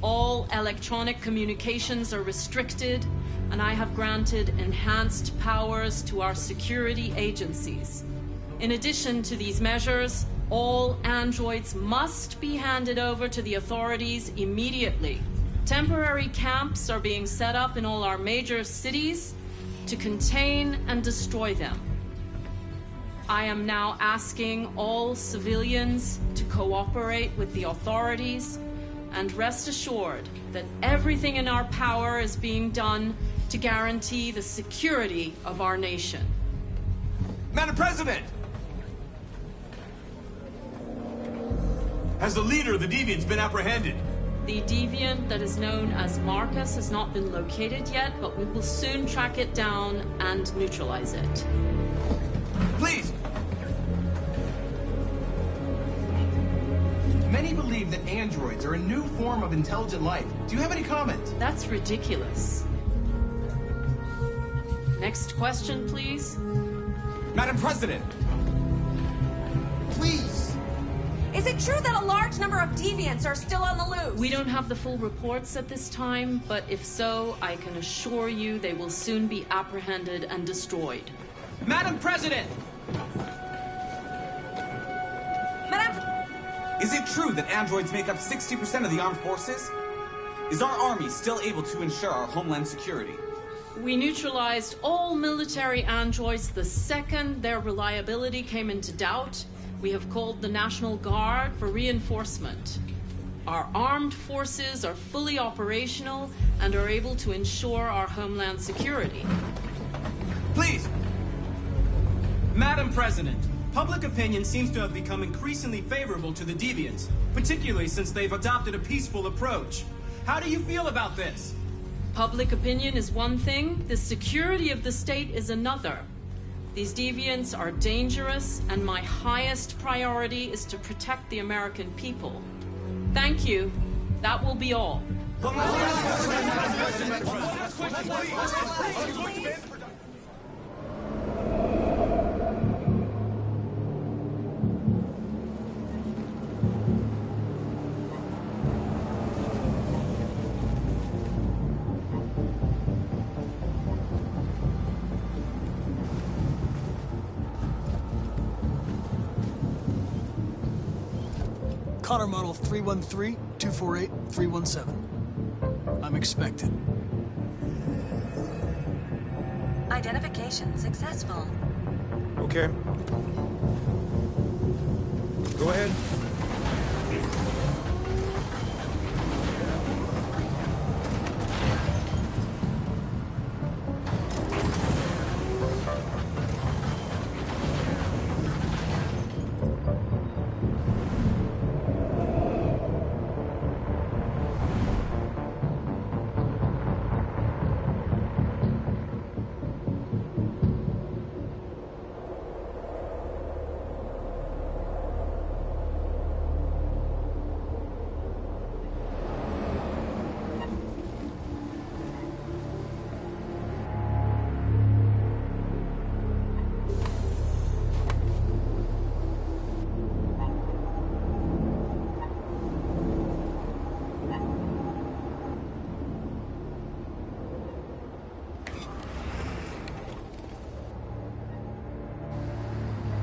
All electronic communications are restricted, and I have granted enhanced powers to our security agencies. In addition to these measures, all androids must be handed over to the authorities immediately. Temporary camps are being set up in all our major cities to contain and destroy them. I am now asking all civilians to cooperate with the authorities and rest assured that everything in our power is being done to guarantee the security of our nation. Madam President! Has the leader of the Deviants been apprehended? The deviant that is known as Marcus has not been located yet, but we will soon track it down and neutralize it. Please! Many believe that androids are a new form of intelligent life. Do you have any comment? That's ridiculous. Next question, please. Madam President! Please! Is it true that a large number of deviants are still on the loose? We don't have the full reports at this time, but if so, I can assure you they will soon be apprehended and destroyed. Madam President! Madam... Is it true that androids make up 60% of the armed forces? Is our army still able to ensure our homeland security? We neutralized all military androids the second their reliability came into doubt. We have called the National Guard for reinforcement. Our armed forces are fully operational and are able to ensure our homeland security. Please! Madam President, public opinion seems to have become increasingly favorable to the Deviants, particularly since they've adopted a peaceful approach. How do you feel about this? Public opinion is one thing, the security of the state is another. These deviants are dangerous, and my highest priority is to protect the American people. Thank you. That will be all. Connor Model 313-248-317. I'm expected. Identification successful. Okay. Go ahead.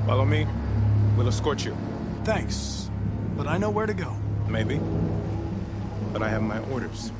Follow me. We'll escort you. Thanks, but I know where to go. Maybe. But I have my orders.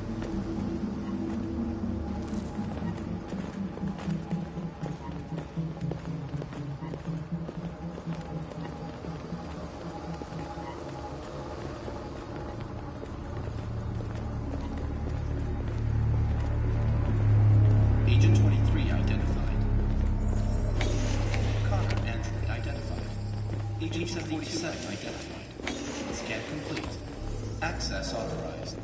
H-47 identified. Scan complete. Access authorized.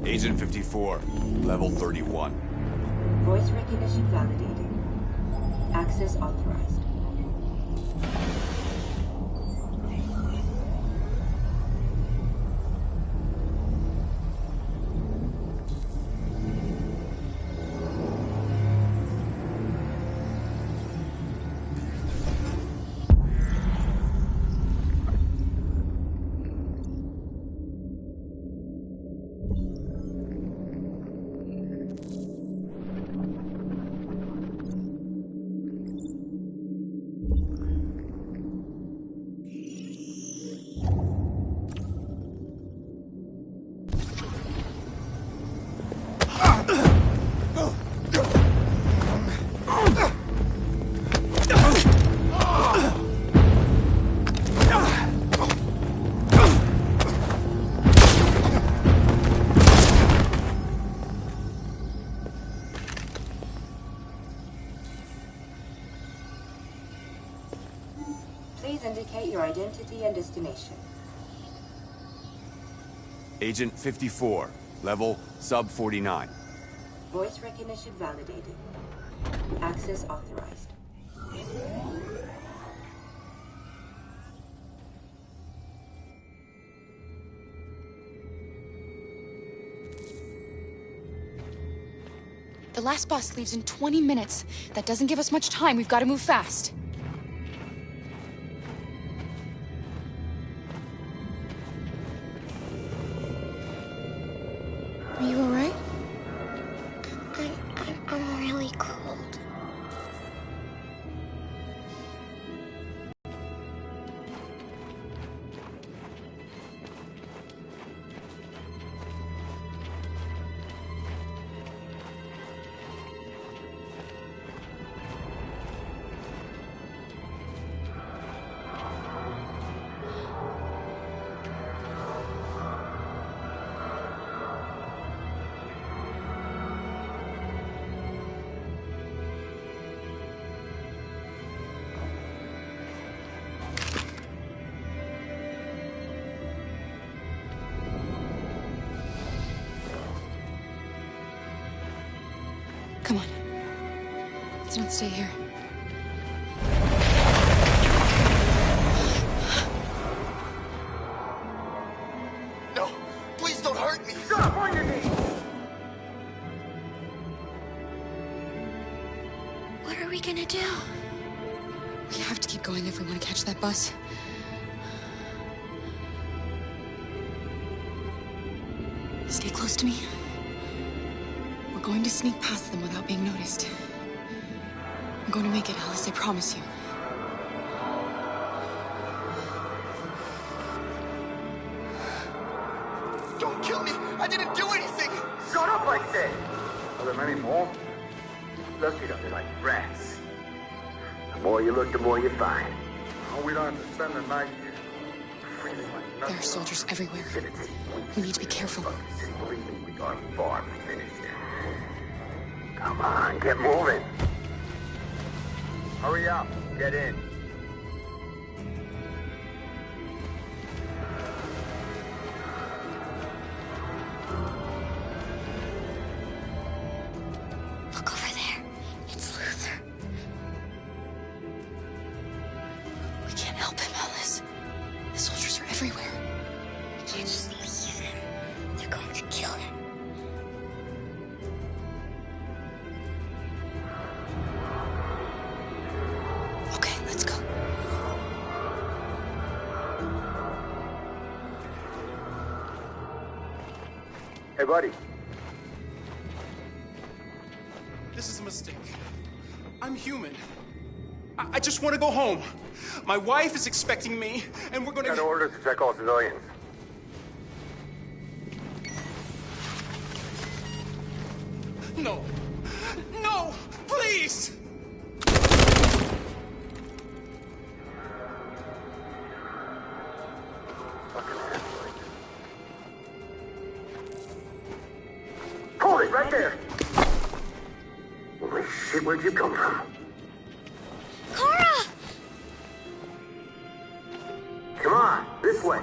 Agent 54, level 31. Voice recognition validated. Access authorized. Please indicate your identity and destination. Agent 54, level sub 49. Voice recognition validated. Access authorized. The last bus leaves in 20 minutes. That doesn't give us much time. We've got to move fast. Are you all right? I'm really cold. Come on. Let's not stay here. No! Please don't hurt me! Shut up on your knees! What are we gonna do? We have to keep going if we want to catch that bus. Stay close to me. We're going to sneak past them without being noticed. We're going to make it, Alice, I promise you. Don't kill me! I didn't do anything! Shut up, I said! Are there many more? Lucky up there like rats. The more you look, the more you find. Oh, we don't have to spend the night here. Freezing like nothing. There are soldiers everywhere. We need to be careful. We are far from finished. Come on, get moving. Hurry up, get in. Look over there. It's Luther. We can't help him, Alice. The soldiers are everywhere. We can't just leave him. They're going to kill him. Okay, let's go. Hey, buddy. This is a mistake. I'm human. I just want to go home. My wife is expecting me, and we're gonna... Got orders to check all civilians. No. No! Please! Hold it right there! Holy shit, where'd you come from? Kara! Come on, this way.